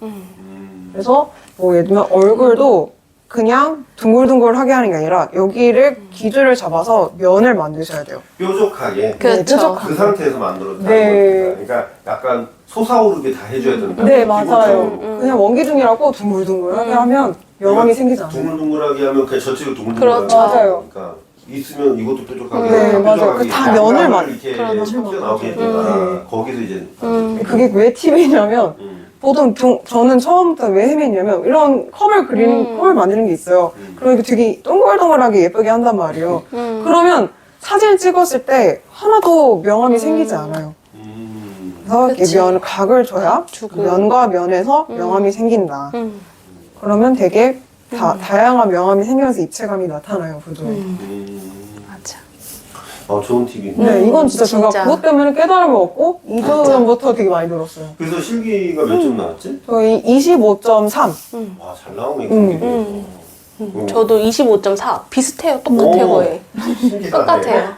그래서 뭐 예를 들면 얼굴도 그냥 둥글둥글하게 하는 게 아니라 여기를 기준을 잡아서 면을 만드셔야 돼요. 뾰족하게 그렇죠. 뾰족하게. 그 상태에서 만들었다는 네. 겁니다. 그러니까 약간 솟아오르게 다 해줘야 된다. 네, 맞아요. 기본적으로. 그냥 원기둥이라고 둥글둥글하게 하면 명암이 생기지 않아요. 둥글둥글하게 하면 그냥 저쪽이 둥글둥글하게. 그렇죠. 맞아요. 그러니까 있으면 이것도 뾰족하게. 네, 뾰족하게 맞아요. 그다 면을 이렇게 그렇죠. 튀어나오게 해주잖아. 거기서 이제. 그게 왜 팁이냐면 보통 저는 처음부터 왜 헤맸냐면 이런 컵을 컵을 만드는 게 있어요. 그러니까 되게 동글동글하게 예쁘게 한단 말이에요. 그러면 사진을 찍었을 때 하나도 명암이 생기지 않아요. 그래서 이렇게 그치. 면 각을 줘야 주고. 면과 면에서 명암이 생긴다. 그러면 되게 다양한 명암이 생기면서 입체감이 나타나요, 부조에. 맞아. 좋은 팁이네. 네, 이건 진짜 제가 진짜. 그것 때문에 깨달음을 얻고 2주 전부터 되게 많이 들었어요. 그래서 실기가 몇 점 나왔지? 저희 25.3. 와, 잘 나오네, 경기도. 저도 25.4 비슷해요. 똑같아요 오. 거의. 신기하네. 똑같아요.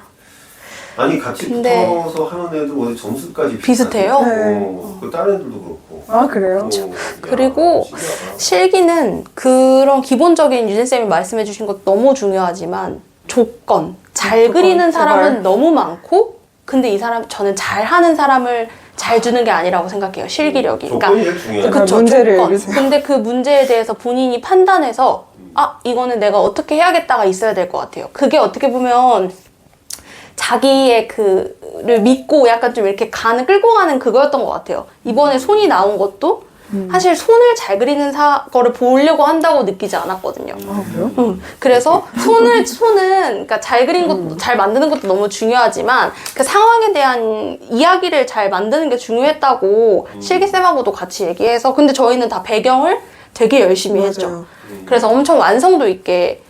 아니, 같이 근데 붙어서 하는 애들 어디 점수까지 비슷해요? 네. 그 다른 애들도 그렇고. 아, 그래요? 그리고 신기하다. 실기는 그런 기본적인 유진쌤이 말씀해 주신 것도 너무 중요하지만 조건 잘 그리는 사람은 제발. 너무 많고 근데 이 사람 저는 잘하는 사람을 잘 주는 게 아니라고 생각해요. 실기력이. 조건이 제일 중요해. 그- 그쵸, 문제를 조건. 읽으세요. 근데 그 문제에 대해서 본인이 판단해서 이거는 내가 어떻게 해야겠다가 있어야 될 것 같아요. 그게 어떻게 보면 자기의 그를 믿고 약간 좀 이렇게 끌고 가는 그거였던 것 같아요. 이번에 손이 나온 것도 사실 손을 잘 그리는 거를 보려고 한다고 느끼지 않았거든요. 아, 그래요? 그래서 손은 그러니까 잘 그린 것도 잘 만드는 것도 너무 중요하지만 그 상황에 대한 이야기를 잘 만드는 게 중요했다고 실기쌤하고도 같이 얘기해서 근데 저희는 다 배경을 되게 열심히 맞아요. 했죠. 그래서 엄청 완성도 있게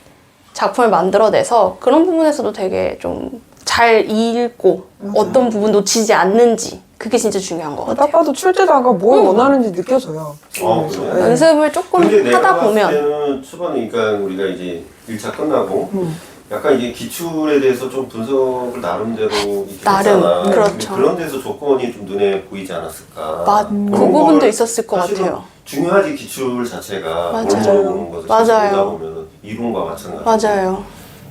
작품을 만들어내서 그런 부분에서도 되게 좀 잘 읽고 어떤 부분 놓치지 않는지 그게 진짜 중요한 것 같아요. 딱 봐도 출제자가 뭘 원하는지 느껴져요. 그래? 연습을 조금 근데 내가 하다 봤을 보면 때는 초반에 그러니까 우리가 이제 1차 끝나고 약간 이게 기출에 대해서 좀 분석을 나름대로 이렇게 나름, 했잖아. 그렇죠. 그런 데서 조건이 좀 눈에 보이지 않았을까. 그 그런 부분도 걸 있었을 것 사실은 같아요. 중요하지 기출 자체가 맞아요. 뭘 보는 것을 맞아요. 보다 보면 이론과 마찬가지. 맞아요.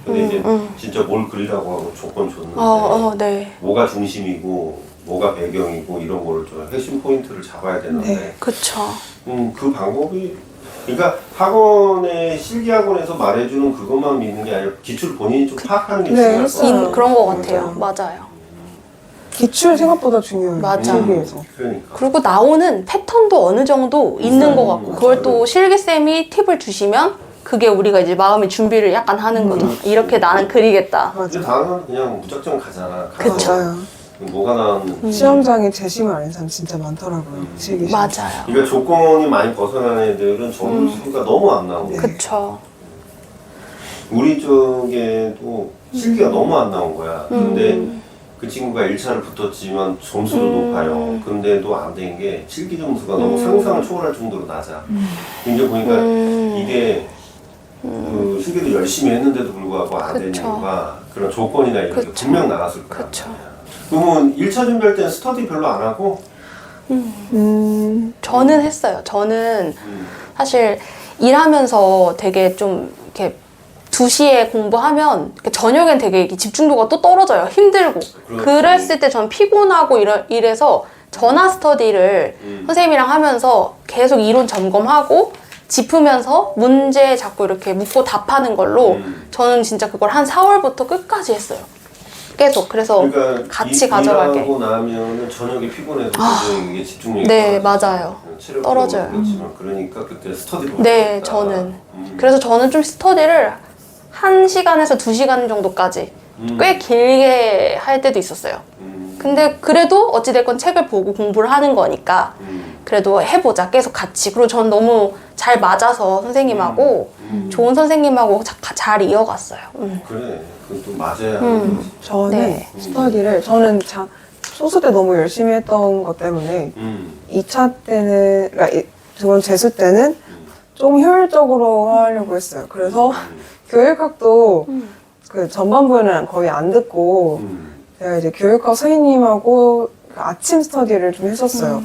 근데 이제 진짜 뭘 그리라고 하고 조건 줬는데 네. 뭐가 중심이고 뭐가 배경이고 이런 거를 좀 핵심 포인트를 잡아야 되는데 네. 그쵸. 그 방법이 그러니까 학원에 실기학원에서 말해주는 그것만 믿는 게 아니라 기출 본인이 좀 파악하는 게 네, 중요할 것 했어요. 같아요. 그런 것 같아요. 맞아요. 기출 생각보다 중요해요. 맞아. 실기에서. 그러니까. 그리고 나오는 패턴도 어느 정도 있는 것 같고, 그걸 또 실기쌤이 팁을 주시면 그게 우리가 이제 마음의 준비를 약간 하는 거죠. 이렇게 나는 그리겠다. 근데 다음은 그냥 무작정 가잖아. 가서 그쵸. 맞아요. 뭐가 나왔는지. 시험장에 재심을 안 한 사람 진짜 많더라고요. 실기 시험. 맞아요. 그러니까 조건이 많이 벗어난 애들은 점수가 너무 안 나오고 네. 그쵸. 우리 쪽에도 실기가 너무 안 나온 거야. 근데 그 친구가 1차를 붙었지만 점수도 높아요. 근데도 안 된 게 실기 점수가 너무 상상을 초월할 정도로 낮아. 근데 보니까 이게 그 실기를 열심히 했는데도 불구하고 안 된 그쵸. 이유가 그런 조건이나 이런 게 그쵸. 분명 나왔을 거야. 그쵸. 그러면 1차 준비할 때는 스터디 별로 안 하고 저는 했어요. 저는 사실 일하면서 되게 좀 이렇게 2시에 공부하면 저녁엔 되게 이렇게 집중도가 또 떨어져요. 힘들고. 그렇지. 그랬을 때 저는 피곤하고 이래서 전화 스터디를 선생님이랑 하면서 계속 이론 점검하고 짚으면서 문제 자꾸 이렇게 묻고 답하는 걸로 저는 진짜 그걸 한 4월부터 끝까지 했어요. 계속. 그래서 그러니까 같이 가져가게. 일하고 나면은 저녁에 피곤해서 굉장히 이게 집중력이 네, 떨어지죠. 맞아요. 체력도 떨어져요. 그렇지만 그러니까 그때 스터디를 네, 못했다. 저는. 그래서 저는 좀 스터디를 1시간에서 2시간 정도까지 꽤 길게 할 때도 있었어요. 근데 그래도 어찌됐건 책을 보고 공부를 하는 거니까 그래도 해보자. 계속 같이. 그리고 전 너무 잘 맞아서 선생님하고 좋은 선생님하고 잘 이어갔어요. 그래, 그것도 맞아야. 저는 네. 스터디를 저는 소수 때 너무 열심히 했던 것 때문에 2차 때는 그러니까 저번 재수 때는 좀 효율적으로 하려고 했어요. 그래서 교육학도 그 전반부는 거의 안 듣고 제가 이제 교육학 선생님하고 그 아침 스터디를 좀 했었어요.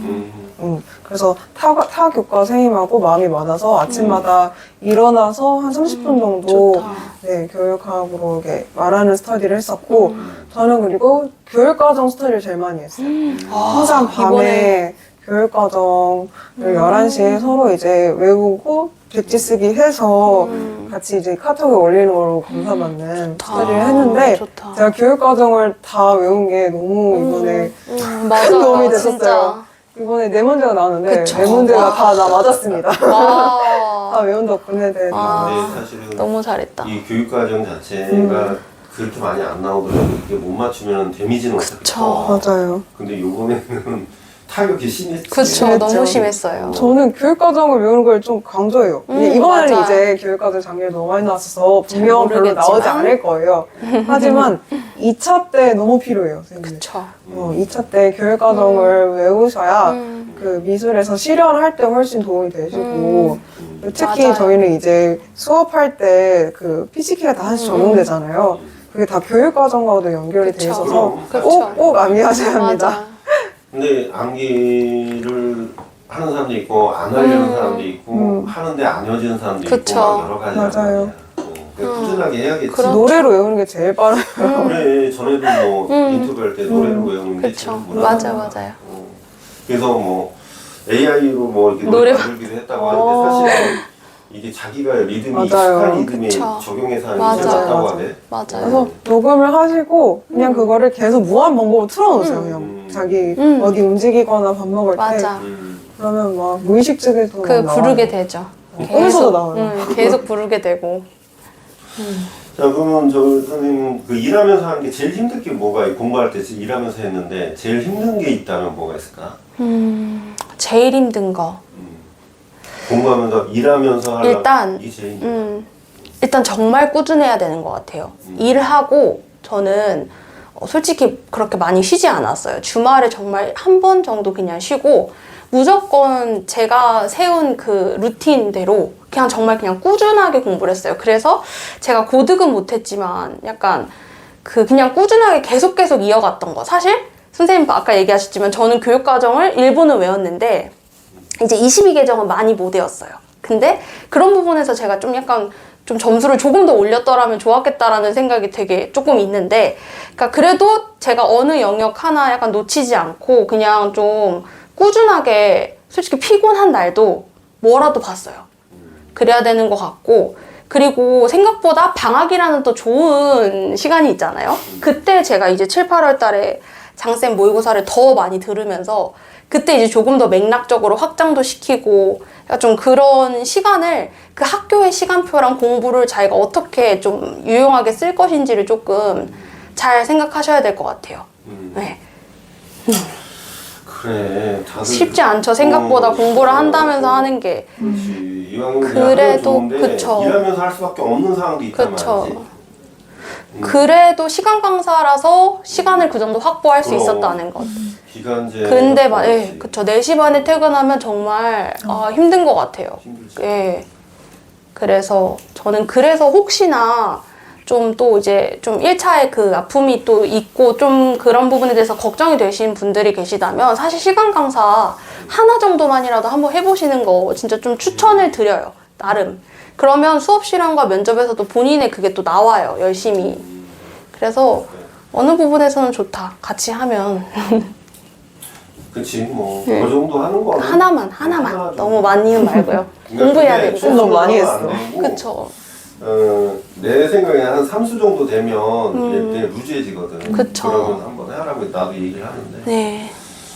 그래서 타교과 선생님하고 마음이 맞아서 아침마다 일어나서 한 30분 정도 좋다. 네, 교육학으로 이렇게 말하는 스터디를 했었고 저는 그리고 교육과정 스터디를 제일 많이 했어요. 항상 밤에 교육과정을 11시에 서로 이제 외우고 백지 쓰기 해서 같이 이제 카톡에 올리는 걸로 감사받는 스터디를 했는데 좋다. 제가 교육과정을 다 외운 게 너무 이번에 큰 맞아요. 도움이 됐었어요. 진짜. 이번에 4문제가 나왔는데 그쵸. 4문제가 다 나 맞았습니다. 다 와. 외운 덕분에 네, 근데 사실은 너무 잘했다. 이 교육과정 자체가 그렇게 많이 안 나오더라도 이게 못 맞추면 데미지는 어차피 그쵸. 커. 맞아요. 근데 요번에는 타격이 심했지. 그쵸. 그랬죠. 너무 심했어요. 저는 교육과정을 외우는 걸 좀 강조해요. 이번에는 맞아. 이제 교육과정 장면이 너무 많이 나왔어서 분명 별로 모르겠지만. 나오지 않을 거예요. 하지만 2차 때 너무 필요해요, 선생님. 그쵸. 2차 때 교육과정을 외우셔야 그 미술에서 실현할 때 훨씬 도움이 되시고 그리고 특히 맞아요. 저희는 이제 수업할 때 그 PCK가 다 하나씩 적용되잖아요. 그게 다 교육과정과도 연결이 돼 그쵸. 있어서 그쵸. 꼭 암기하셔야 합니다. 맞아. 근데 암기를 하는 사람도 있고 안 하려는 사람도 있고 하는데 안 헤어지는 사람도 그쵸. 있고 막 여러 가지 맞아요. 꾸준하게 해야겠지. 그럼. 노래로 외우는 게 제일 빠르요. 그래 전에도 뭐 인터뷰할 때 노래를 외우는데 그쵸. 참 무난하다. 맞아요. 그래서 뭐 AI로 뭐 이렇게 노래 노래 만들기도 했다고 하는데 사실은 이게 자기가 리듬이 맞아요. 익숙한 리듬에 그쵸. 적용해서 하는 게 맞아요. 낫다고 맞아요. 하네. 맞아요. 그래서 녹음을 하시고 그냥 그거를 계속 무한 반복으로 틀어놓으세요. 그냥 자기 어디 움직이거나 밥 먹을 때 맞아. 그러면 막 무의식적에도 그 막 부르게 나와요. 되죠. 꿈에서도 나와요. 계속 부르게 되고. 자 그러면 저 선생님 그 일하면서 하는 게 제일 힘든 게 뭐가 공부할 때 일하면서 했는데 제일 힘든 게 있다면 뭐가 있을까? 제일 힘든 거. 공부하면서 일하면서 하려면 일단, 이게 제일 힘든 일단 정말 꾸준해야 되는 것 같아요. 일하고 저는 솔직히 그렇게 많이 쉬지 않았어요. 주말에 정말 한 번 정도 그냥 쉬고 무조건 제가 세운 그 루틴대로 그냥 정말 그냥 꾸준하게 공부를 했어요. 그래서 제가 고득은 못했지만 약간 그냥 꾸준하게 계속 이어갔던 거. 사실 선생님 아까 얘기하셨지만 저는 교육과정을 일부는 외웠는데 이제 22계정은 많이 못 외웠어요. 근데 그런 부분에서 제가 좀 약간 좀 점수를 조금 더 올렸더라면 좋았겠다라는 생각이 되게 조금 있는데, 그러니까 그래도 제가 어느 영역 하나 약간 놓치지 않고 그냥 좀 꾸준하게 솔직히 피곤한 날도 뭐라도 봤어요. 그래야 되는 것 같고, 그리고 생각보다 방학이라는 또 좋은 시간이 있잖아요. 그때 제가 이제 7, 8월 달에 장쌤 모의고사를 더 많이 들으면서 그때 이제 조금 더 맥락적으로 확장도 시키고 좀 그런 시간을 그 학교의 시간표랑 공부를 자기가 어떻게 좀 유용하게 쓸 것인지를 조금 잘 생각하셔야 될 것 같아요. 네. 그래, 다들 쉽지 않죠. 생각보다 공부를 한다면서 하는 게. 그렇지. 이왕이면 그래도, 좋은데 그쵸. 일하면서 할 수밖에 없는 상황도 있단 그쵸. 말이지. 그래도 시간 강사라서 시간을 그 정도 확보할 수 그럼. 있었다는 것. 기간제. 근데 예, 그쵸. 4시 반에 퇴근하면 정말 힘든 것 같아요. 힘들지. 예. 그래서 저는 그래서 혹시나 좀 또 이제 좀 1차에 그 아픔이 또 있고 좀 그런 부분에 대해서 걱정이 되신 분들이 계시다면 사실 시간 강사 하나 정도만이라도 한번 해보시는 거 진짜 좀 추천을 드려요. 나름. 그러면 수업 시간과 면접에서도 본인의 그게 또 나와요. 열심히. 그래서 어느 부분에서는 좋다. 같이 하면. 그치, 뭐, 그 정도 하는 거는. 하나만. 하나 너무 많이는 말고요. 그러니까 공부해야 그게 되니까. 좀 너무 많이 안 했어. 되고, 그쵸. 내 생각에 한 3수 정도 되면 얘 루즈해지거든. 그쵸. 그러면 한번 해라고 나도 얘기를 하는데. 네.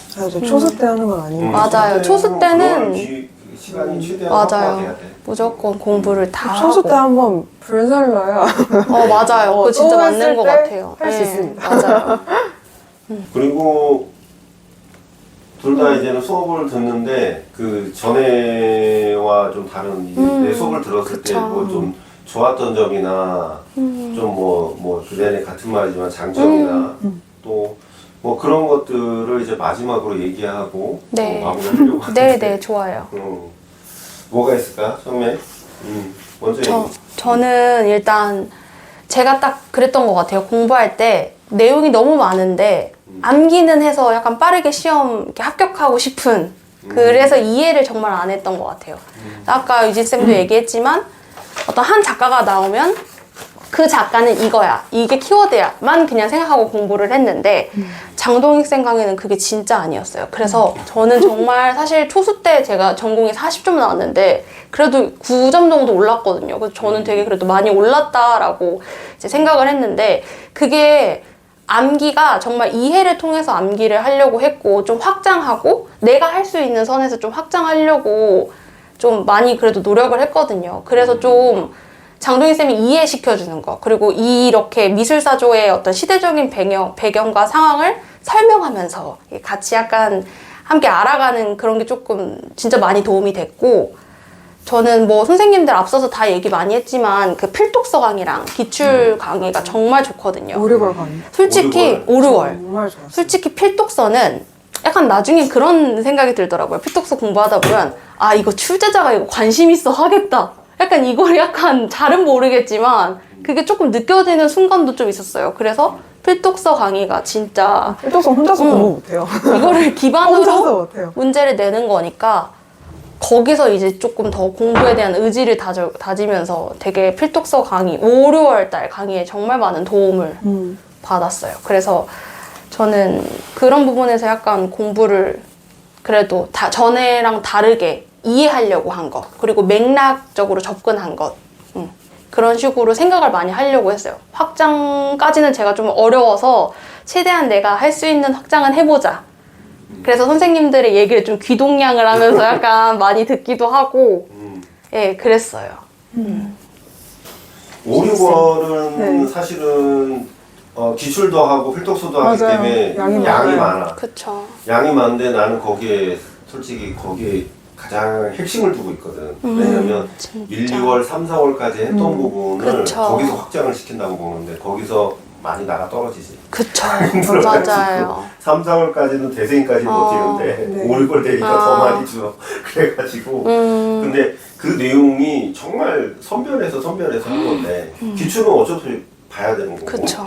저 초수 때 하는 건 아닌 것 같아요. 맞아요. 초수 때는 시간이 최대한 맞아요. 확보가 돼야 돼. 무조건 공부를 다 초수 때 하고. 한번 불살러야 맞아요. 그거 진짜 또 맞는 했을 것 때 같아요. 할수 네, 있습니다. 맞아요. 그리고 둘 다 이제는 수업을 듣는데 그 전에와 좀 다른 내 수업을 들었을 때 그쵸. 뭐 좀 좋았던 점이나 좀 뭐 그전에 같은 말이지만 장점이나 또 뭐 그런 것들을 이제 마지막으로 얘기하고 네. 마무리하려고 하는데 네, 좋아요. 뭐가 있을까 처음에 먼저 얘기. 저는 일단 제가 딱 그랬던 것 같아요. 공부할 때 내용이 너무 많은데 암기는 해서 약간 빠르게 시험 이렇게 합격하고 싶은 그래서 이해를 정말 안 했던 것 같아요. 아까 유진쌤도 얘기했지만 어떤 한 작가가 나오면 그 작가는 이거야, 이게 키워드야만 그냥 생각하고 공부를 했는데 장동익 쌤 강의는 그게 진짜 아니었어요. 그래서 저는 정말 사실 초수 때 제가 전공이 40점 나왔는데 그래도 9점 정도 올랐거든요. 그래서 저는 되게 그래도 많이 올랐다라고 이제 생각을 했는데 그게 암기가 정말 이해를 통해서 암기를 하려고 했고 좀 확장하고 내가 할 수 있는 선에서 좀 확장하려고 좀 많이 그래도 노력을 했거든요. 그래서 좀 장동익 쌤이 이해시켜주는 거 그리고 이렇게 미술사조의 어떤 시대적인 배경과 상황을 설명하면서 같이 약간 함께 알아가는 그런 게 조금 진짜 많이 도움이 됐고 저는 뭐 선생님들 앞서서 다 얘기 많이 했지만 그 필독서 강의랑 기출 강의가 정말 좋거든요. 오류걸 강의. 솔직히 오류월. 정말 좋았어요. 솔직히 필독서는 약간 나중에 그런 생각이 들더라고요. 필독서 공부하다 보면 아 이거 출제자가 이거 관심 있어 하겠다. 약간 이걸 약간 잘은 모르겠지만 그게 조금 느껴지는 순간도 좀 있었어요. 그래서 필독서 강의가 진짜 일독서 혼자서 공부 못해요. 이거를 혼자서 기반으로 못해요. 문제를 내는 거니까 거기서 이제 조금 더 공부에 대한 의지를 다지면서 되게 필독서 강의 5, 6월 달 강의에 정말 많은 도움을 받았어요. 그래서 저는 그런 부분에서 약간 공부를 그래도 전에랑 다르게 이해하려고 한 것, 그리고 맥락적으로 접근한 것, 그런 식으로 생각을 많이 하려고 했어요. 확장까지는 제가 좀 어려워서 최대한 내가 할 수 있는 확장은 해보자. 그래서 선생님들의 얘기를 좀 귀동냥을 하면서 약간 많이 듣기도 하고, 예, 그랬어요. 5, 6월은 네. 사실은 기출도 하고 필독서도 하기 맞아요. 때문에 양이 양이 많아요. 많아. 그쵸. 양이 많은데 나는 거기에 솔직히 거기에 가장 핵심을 두고 있거든. 왜냐면 진짜. 1, 2월, 3, 4월까지 했던 부분을 그쵸. 거기서 확장을 시킨다고 보는데 거기서 많이 나가 떨어지지. 그쵸. 힘들어가지고 맞아요. 3, 4월까지는 대생까지 버티는데 네. 5, 6월 되니까 더 많이 줘. 그래가지고 근데 그 내용이 정말 선별해서 한 건데 기출은 어차피 봐야 되는 거고 그쵸.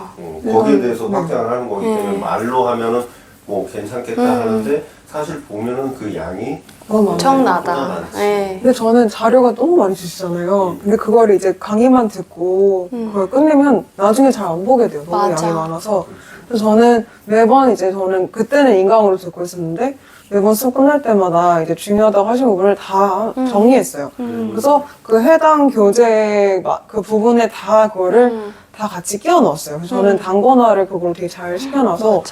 거기에 대해서 확장을 하는 거기 때문에 말로 하면은 뭐 괜찮겠다 하는데 사실 보면은 그 양이 너무 엄청나다. 많지. 네. 근데 저는 자료가 너무 많이 주시잖아요. 근데 그거를 이제 강의만 듣고 그걸 끝내면 나중에 잘 안 보게 돼요. 너무 맞아. 양이 많아서. 그래서 저는 매번 이제 저는 그때는 인강으로 듣고 있었는데 매번 수업 끝날 때마다 이제 중요하다고 하신 부분을 다 정리했어요. 그래서 그 해당 교재 그 부분에 다 그거를 다 같이 끼워 넣었어요. 그래서 저는 단권화를 그걸 되게 잘 시켜놔서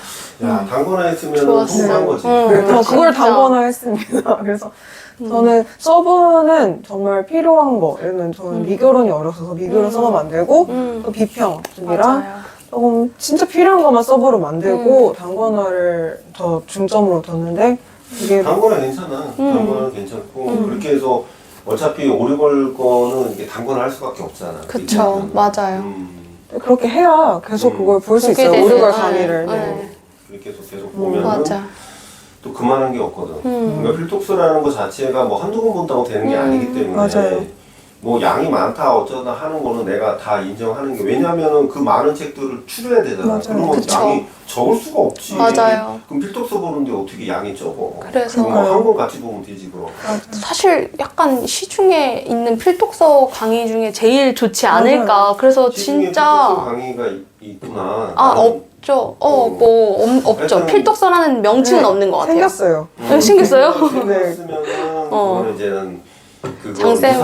야 단권화 했으면 좋았어. 통과한 거지. 그래서 그걸 진짜. 단권화 했습니다. 그래서 저는 서브는 정말 필요한 거. 예를 들면 저는 미교론이 어려서 미교론 서브 만들고 또 비평 쪽이랑 맞아요. 조금 진짜 필요한 것만 서브로 만들고 단권화를 더 중점으로 뒀는데 이게 단권화 괜찮아. 단권화 괜찮고 그렇게 해서 어차피 오래 걸 거는 이게 단권화 할 수밖에 없잖아. 그쵸. 맞아요. 그렇게 해야 계속 그걸 볼 수 보게 있어요. 되지. 오래걸 네. 강의를. 네. 네. 그렇게 해서 계속 보면은 맞아. 또 그만한 게 없거든. 그러니까 필독스라는 거 자체가 뭐 한두 번 본다고 되는 게 아니기 때문에 맞아요. 뭐 양이 많다 어쩌다 하는 거는 내가 다 인정하는 게 왜냐면은 그 많은 책들을 추려야 되잖아. 맞아요. 그러면 그쵸. 양이 적을 수가 없지. 맞아요. 그럼 필독스 보는데 어떻게 양이 적어? 그래서 한 권 같이 보면 되지 그럼. 사실 약간 시중에 있는 필독서 강의 중에 제일 좋지 않을까. 그래서 시중에 필독스 진짜 강의가 있구나. 아 나는 없죠. 없죠. 하여튼- 필독서라는 명칭은 없는 것 같아요. 생겼어요. 생겼어요? 네. 쓰면은 그거는 이제는 그거 장쌤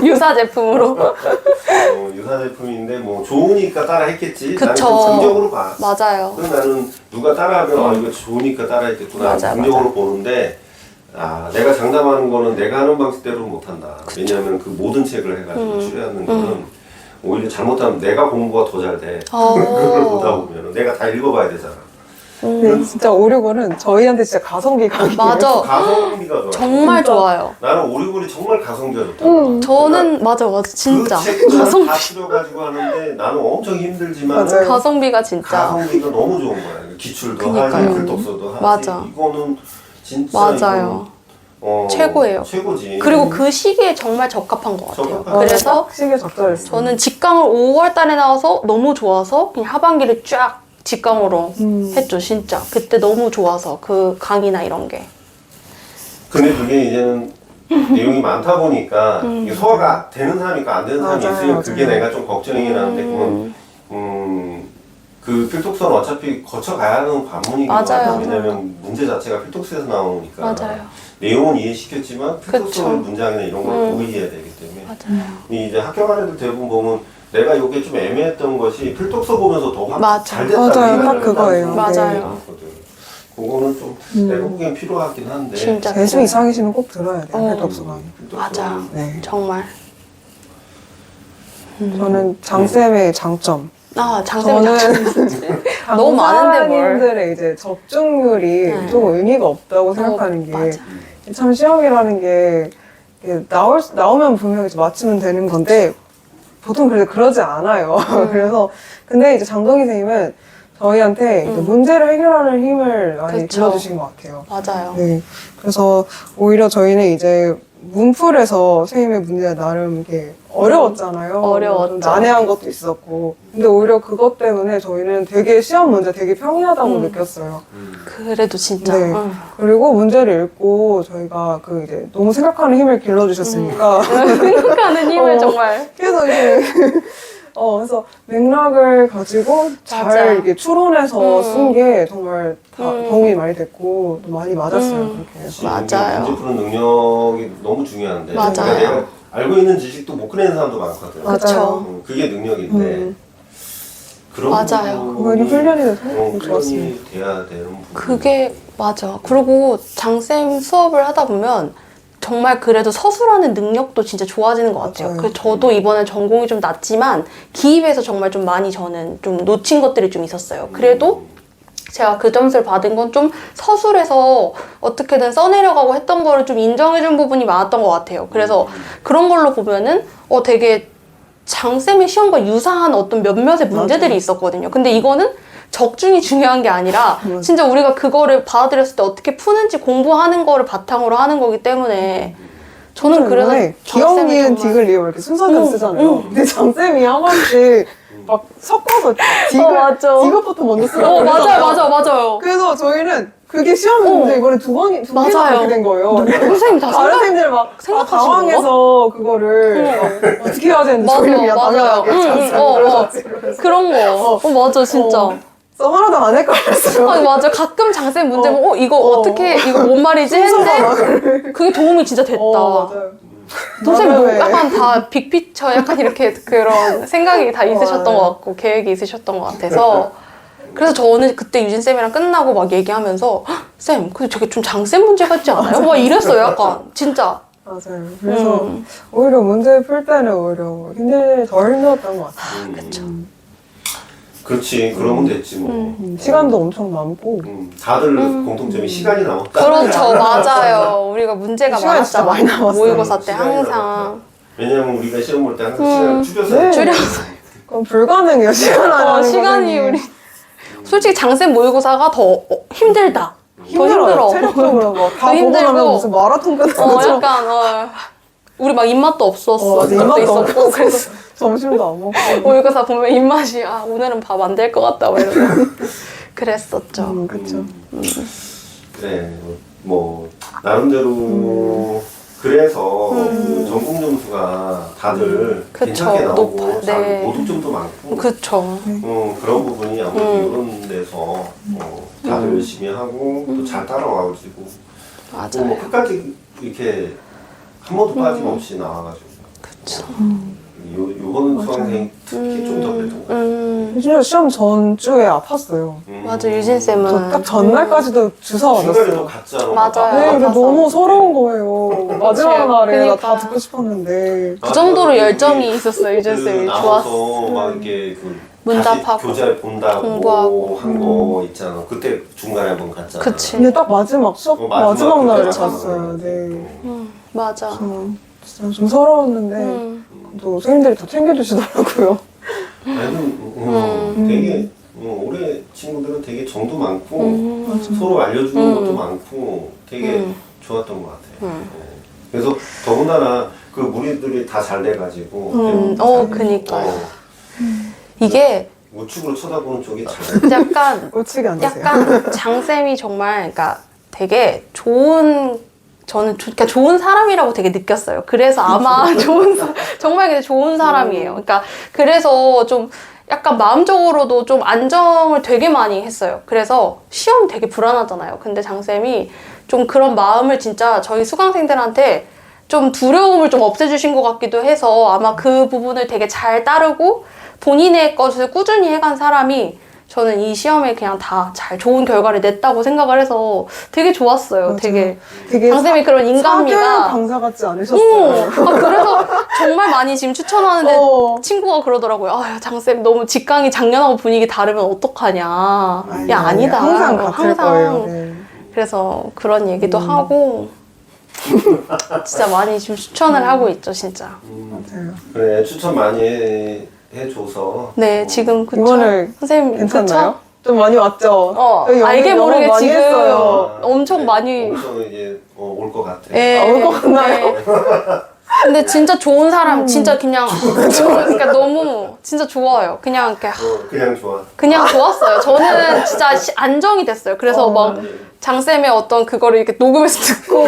유사 제품으로. 유사 제품인데 뭐 좋으니까 따라 했겠지. 나는 그쵸. 좀 긍정으로 봐. 맞아요. 그럼 나는 누가 따라하면 아 이거 좋으니까 따라했겠구나 맞아, 긍정으로 보는데 내가 장담하는 거는 내가 하는 방식대로는 못한다. 왜냐하면 그 모든 책을 해가지고 추려하는 거는 오히려 잘못하면 내가 공부가 더 잘 돼. 그걸 보다 보면 내가 다 읽어봐야 되잖아. 근데 진짜 5, 6월은 저희한테 진짜 가성비 강의예요. 맞아. 가성비가 좋아. 정말 좋아요. 나는 오리골이 정말 가성비가 좋다. 저는 맞아 진짜 그 책을 가성비 다 추려가지고 하는데 나는 엄청 힘들지만 맞아요. 가성비가 진짜 가성비가 너무 좋은 거야. 기출도 그니까요. 하지, 글독서도 하지. 맞아. 이거는 진짜 맞아요. 최고예요. 최고지. 그리고 그 시기에 정말 적합한 것 같아요. 적합한 그래서 시기에 적절했어요. 저는 직강을 5월 달에 나와서 너무 좋아서 그냥 하반기를 쫙 직강으로 했죠, 진짜. 그때 너무 좋아서 그 강의나 이런 게. 근데 그게 이제는 내용이 많다 보니까 이게 소화가 되는 사람이 있고 안 되는 사람이 맞아요, 있으면 그게 맞아요. 내가 좀 걱정이긴 한데 그건 그 필독서는 어차피 거쳐가야 하는 관문이기도 맞아요. 하고 왜냐면 문제 자체가 필독서에서 나오니까 맞아요. 내용은 이해시켰지만 필독서 그쵸. 문장이나 이런 걸 보이해야 되기 때문에 맞아요. 이제 합격한 애들 대부분 보면 내가 이게 좀 애매했던 것이 필독서 보면서 더 맞아. 잘 됐다 맞아요. 딱 그거예요. 맞아요. 그거는 좀 내가 보기엔 필요하긴 한데 진짜. 재수 이상이시면 꼭 들어야 돼요. 필독서 강의. 맞아. 네. 정말. 저는 장쌤의 장점. 장쌤 저는 너무 많은데 뭘. 강사님들의 이제 적중률이 네. 조금 의미가 없다고 생각하는 게 맞아. 참 시험이라는 게 이게 나오면 분명히 이제 맞추면 되는 건데 보통 그러지 않아요. 그래서 근데 이제 장동희 선생님은 저희한테 이제 문제를 해결하는 힘을 많이 그쵸. 길러주신 것 같아요. 맞아요. 네. 그래서 오히려 저희는 이제 문풀에서 선생님의 문제가 나름 이렇게 어려웠잖아요. 어려웠죠. 좀 난해한 것도 있었고. 근데 오히려 그것 때문에 저희는 되게 시험 문제 되게 평이하다고 느꼈어요. 그래도 진짜. 네. 그리고 문제를 읽고 저희가 그 이제 너무 생각하는 힘을 길러주셨으니까. 생각하는 힘을 어. 정말. 그래서 이제 그래서 맥락을 가지고 맞아. 잘 이렇게 추론해서 쓴 게 정말 다 도움이 많이 됐고 또 많이 맞았어요. 그렇게 해서. 맞아요. 문제 푸는 능력이 너무 중요한데 맞아요. 그러니까 내가 알고 있는 지식도 못 꺼내는 사람도 많거든. 맞아요. 그쵸. 그게 능력인데 그런 맞아요. 그거는 훈련이 돼서 훈련이 좋았습니다. 돼야 되는 부분. 그게 맞아. 그리고 장쌤 수업을 하다 보면 정말 그래도 서술하는 능력도 진짜 좋아지는 것 같아요. 맞아요. 그래서 저도 이번에 전공이 좀 낮지만 기입에서 정말 좀 많이 저는 좀 놓친 것들이 좀 있었어요. 그래도 제가 그 점수를 받은 건 좀 서술에서 어떻게든 써내려가고 했던 거를 좀 인정해준 부분이 많았던 것 같아요. 그래서 그런 걸로 보면은 되게 장쌤의 시험과 유사한 어떤 몇몇의 문제들이 맞아. 있었거든요. 근데 이거는 적중이 중요한 게 아니라 맞아. 진짜 우리가 그거를 받아들였을 때 어떻게 푸는지 공부하는 거를 바탕으로 하는 거기 때문에 저는 그래서 기억, 장쌤을 니은, 정말- 디귿, 리을 이렇게 순서대로 쓰잖아요. 근데 장쌤이 한 번씩 막 섞어서 맞아. 디귿부터 먼저 쓰라고 맞아요. 그래서 저희는 그게 시험 문제 이번에 두 개나 맞아요. 그렇게 된 거예요. 선생님 다 다른 선생님들 막 생각하시는 당황해서 그거를 어떻게 해야 되는지 저희는 그냥 맞아요. 당연하게 그런 거. 맞아, 진짜. 썸 하나도 안 할 거였어요. 아니, 맞아. 가끔 장쌤 문제 보면, 이거 어떻게, 이거 뭔 말이지? 했는데, 그게 도움이 진짜 됐다. 맞아요. 선생님 뭐 맞아요. 약간 다 빅피처 약간 이렇게 그런 생각이 다 있으셨던 맞아요. 것 같고, 계획이 있으셨던 것 같아서. 그래서 저는 그때 유진쌤이랑 끝나고 막 얘기하면서, "헉, 쌤, 근데 저게 좀 장쌤 문제 같지 않아요? 막 이랬어요, 약간. 진짜. 맞아요. 그래서 오히려 문제 풀 때는 오히려 덜 힘들었던 것 같아요. 그쵸. 그렇지. 그러면 됐지 뭐. 시간도 엄청 많고. 다들 공통점이 시간이 남았다. 그렇죠, 맞아요. 우리가 문제가 시간이 진짜 많이 많았잖아요. 남았어요. 모의고사 때 시간이 항상. 남았다. 왜냐면 우리가 시험 볼 때 항상 시간을 줄여서 네. 줄여서. 그럼 불가능해요. 시간 안 하는 시간이 거는. 우리. 솔직히 장쌤 모의고사가 더 힘들다. 더 힘들어. 체력적으로 막다 더 보고 나면 힘들고. 무슨 마라톤 끝나는 것처럼. 약간, 우리 막 입맛도 없었어. 맞아, 그것도 입맛도 있었고. 없고. 그래서 점심도 안 먹고. 모의고사 보면 입맛이, 오늘은 밥 안 될 것 같다. 막 이러고. 그랬었죠. 그쵸. 그래 뭐 나름대로 그래서 그 전공 점수가 다들 그쵸, 괜찮게 나오고 높아, 잘 네. 고득점도 많고 그쵸. 그런 부분이 아무래도 이런 데서 다들 열심히 하고 또 잘 따라와가지고 또 맞아요. 뭐 끝까지 이렇게 한 번도 빠짐없이 나와가지고 그쵸. 요번 수강생 특히 좀 더 그랬던 것 같아요. 진짜 시험 전주에 아팠어요. 맞아, 유진쌤은. 저 딱 전날까지도 주사 중간에 또 맞았어요. 갔잖아. 맞아요. 네, 근데 아파서. 너무 서러운 거예요. 마지막 날에 나 그러니까. 다 듣고 싶었는데. 그 정도로 열정이 있었어요, 유진쌤이. 나와서 좋았어. 막 이렇게 그 문답하고 다시 교재 본다고 공부하고. 한 거 있잖아. 그때 중간에 한번 갔잖아. 그치. 근데 딱 마지막 수업 마지막 날에 그때 갔어요. 네. 맞아. 진짜 좀 서러웠는데 또 선생님들이 다 챙겨주시더라고요. 아니, 되게 올해 친구들은 되게 정도 많고 서로 알려주는 것도 많고 되게 좋았던 것 같아요. 네. 그래서 더군다나 그 무리들이 다 잘 돼가지고 그니까요. 이게 우측으로 쳐다보는 쪽이 잘 약간 우측이 안 되세요. 약간 장쌤이 정말 그러니까 되게 좋은 저는 그러니까 좋은 사람이라고 되게 느꼈어요. 그래서 아마 정말 되게 좋은 사람이에요. 그러니까 그래서 좀 약간 마음적으로도 좀 안정을 되게 많이 했어요. 그래서 시험 되게 불안하잖아요. 근데 장쌤이 좀 그런 마음을 진짜 저희 수강생들한테 좀 두려움을 좀 없애주신 것 같기도 해서 아마 그 부분을 되게 잘 따르고 본인의 것을 꾸준히 해간 사람이 저는 이 시험에 그냥 다 잘 좋은 결과를 냈다고 생각을 해서 되게 좋았어요. 맞아요. 되게 되게 장쌤이 그런 사교육 인간미가 강사 같지 않으셨어요? 그래서 정말 많이 지금 추천하는데 친구가 그러더라고요. 장쌤 너무 직강이 작년하고 분위기 다르면 어떡하냐. 야 아니다. 항상 같을 거예요. 네. 그래서 그런 얘기도 하고 진짜 많이 지금 추천을 하고 있죠, 진짜. 맞아요. 그래 추천 많이 해줘서 네, 지금 그쵸? 이번에 선생님 괜찮나요? 그쵸? 좀 많이 왔죠? 저희 알게 영어 모르게 많이 지금 했어요. 엄청 많이 엄청 이제 올 것 같아. 올 것 같나요? 근데 진짜 좋은 사람, 진짜 그냥 그러니까 너무 진짜 좋아요. 그냥 이렇게 그냥 좋아. 그냥 좋았어요. 저는 진짜 안정이 됐어요. 그래서 막 장쌤의 어떤 그거를 이렇게 녹음해서 듣고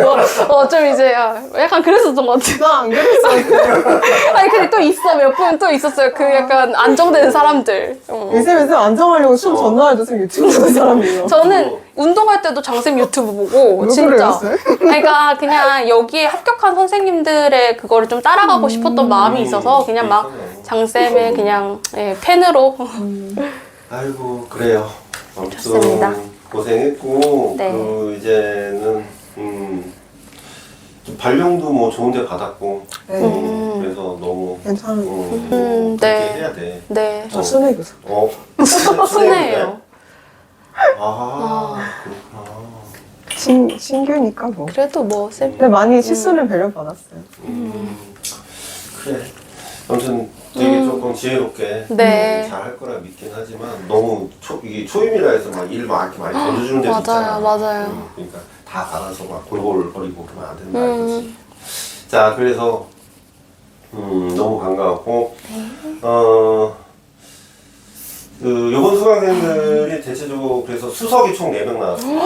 좀 이제 약간 그랬었던 것 같아요. 나 안 그랬어요. 아니 근데 또 있어 몇 분 또 있었어요. 그 약간 안정되는 사람들. 쌤 안정하려고 시험 전날에도 쌤 유튜브 보는 사람이에요. 저는 운동할 때도 장쌤 유튜브 보고 왜 진짜. 그래요, 쌤? 그러니까 그냥 여기에 합격한 선생님들의 그거를 좀 따라가고 싶었던 마음이 있어서 그냥 막 장쌤의 그냥 팬으로. 아이고 그래요. 아무튼 좋습니다. 고생했고 네. 그 이제는 좀 발령도 뭐 좋은데 받았고 그래서 너무 괜찮아요. 그렇게 네. 해야 돼. 네. 저 순회 교사. 순해요. 그렇구나. 신규니까 뭐. 그래도 뭐 쌤. 근데 많이 실수는 배려 받았어요. 그래. 아무튼 되게 조금 지혜롭게 네. 잘 할 거라 믿긴 하지만 너무 이게 초임이라 해서 막 일 막 이렇게 많이 던져주는 데도 있잖아. 맞아요. 그러니까 다 알아서 막 골골거리고 그러면 안 된다 이거지. 자, 그래서 너무 반가웠고 요번 수강생들이 대체적으로 그래서 수석이 총 4명 나왔어요.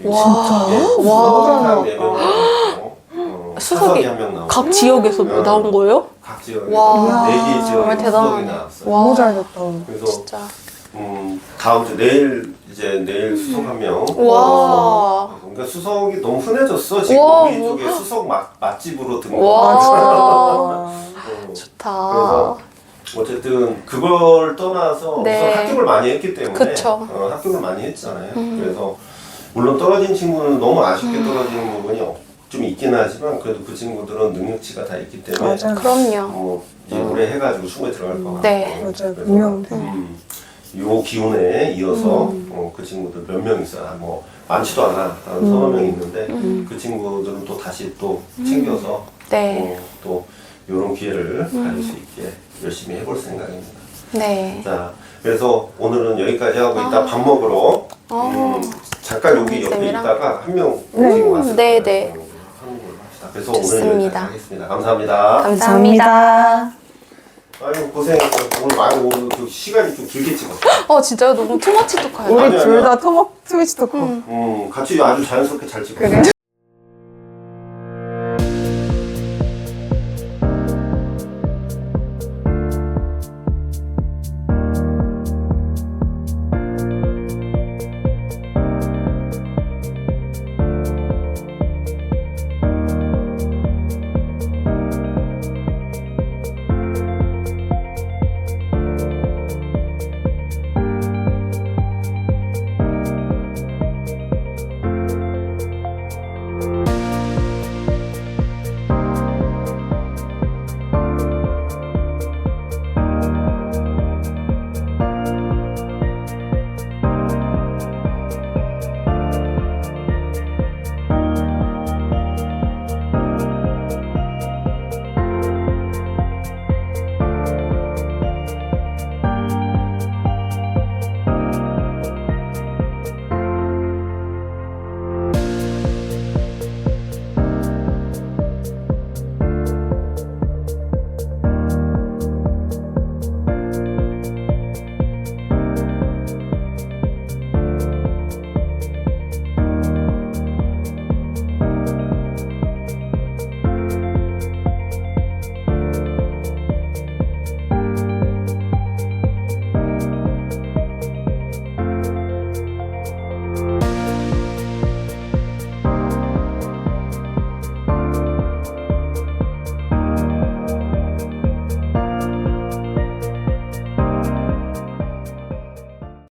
와. 네, 수석이 한 4명 나왔고 수석이 사석이 1명 나왔고 각 지역에서 나온 거예요? 각 지역에 와. 4개 정말 지역에 수석이 대단하네. 나왔어요. 너무 잘 됐다. 그래서 진짜. 다음 주 내일 수석 1명. 와. 그러니까 수석이 너무 흔해졌어. 지금 와. 우리 쪽에 수석 맛집으로 등록. 와. 좋다. 그래서 어쨌든 그걸 떠나서 네. 우선 합격을 많이 했기 때문에 그쵸. 합격을 많이 했잖아요. 그래서 물론 떨어진 친구는 너무 아쉽게 떨어지는 부분이 좀 있긴 하지만 그래도 그 친구들은 능력치가 다 있기 때문에 맞아요. 그럼요. 이제 올해 해가지고 충분히 들어갈 것 같고 네. 맞아요. 그래서, 분명. 요 기운에 이어서 그 친구들 몇 명 있어요. 뭐 많지도 않아. 한 서너 명 있는데 그 친구들은 또 다시 또 챙겨서 네. 또 이런 기회를 가질 수 있게 열심히 해볼 생각입니다. 네. 자, 그래서 오늘은 여기까지 하고 이따 밥 먹으러 잠깐 여기 옆에 쌤이랑? 있다가 한 명 지금 왔을 네, 거예요. 네. 하는 걸로 합시다. 그래서 오늘 좋습니다. 여기까지 하겠습니다. 감사합니다. 감사합니다. 아유 고생했어. 오늘 그 시간이 좀 길게 찍었어. 진짜요? 너무 투머치 토크예요. 우리 아니야, 둘 아니야. 다 트위치 토크. 같이 아주 자연스럽게 잘 찍었어. 그래?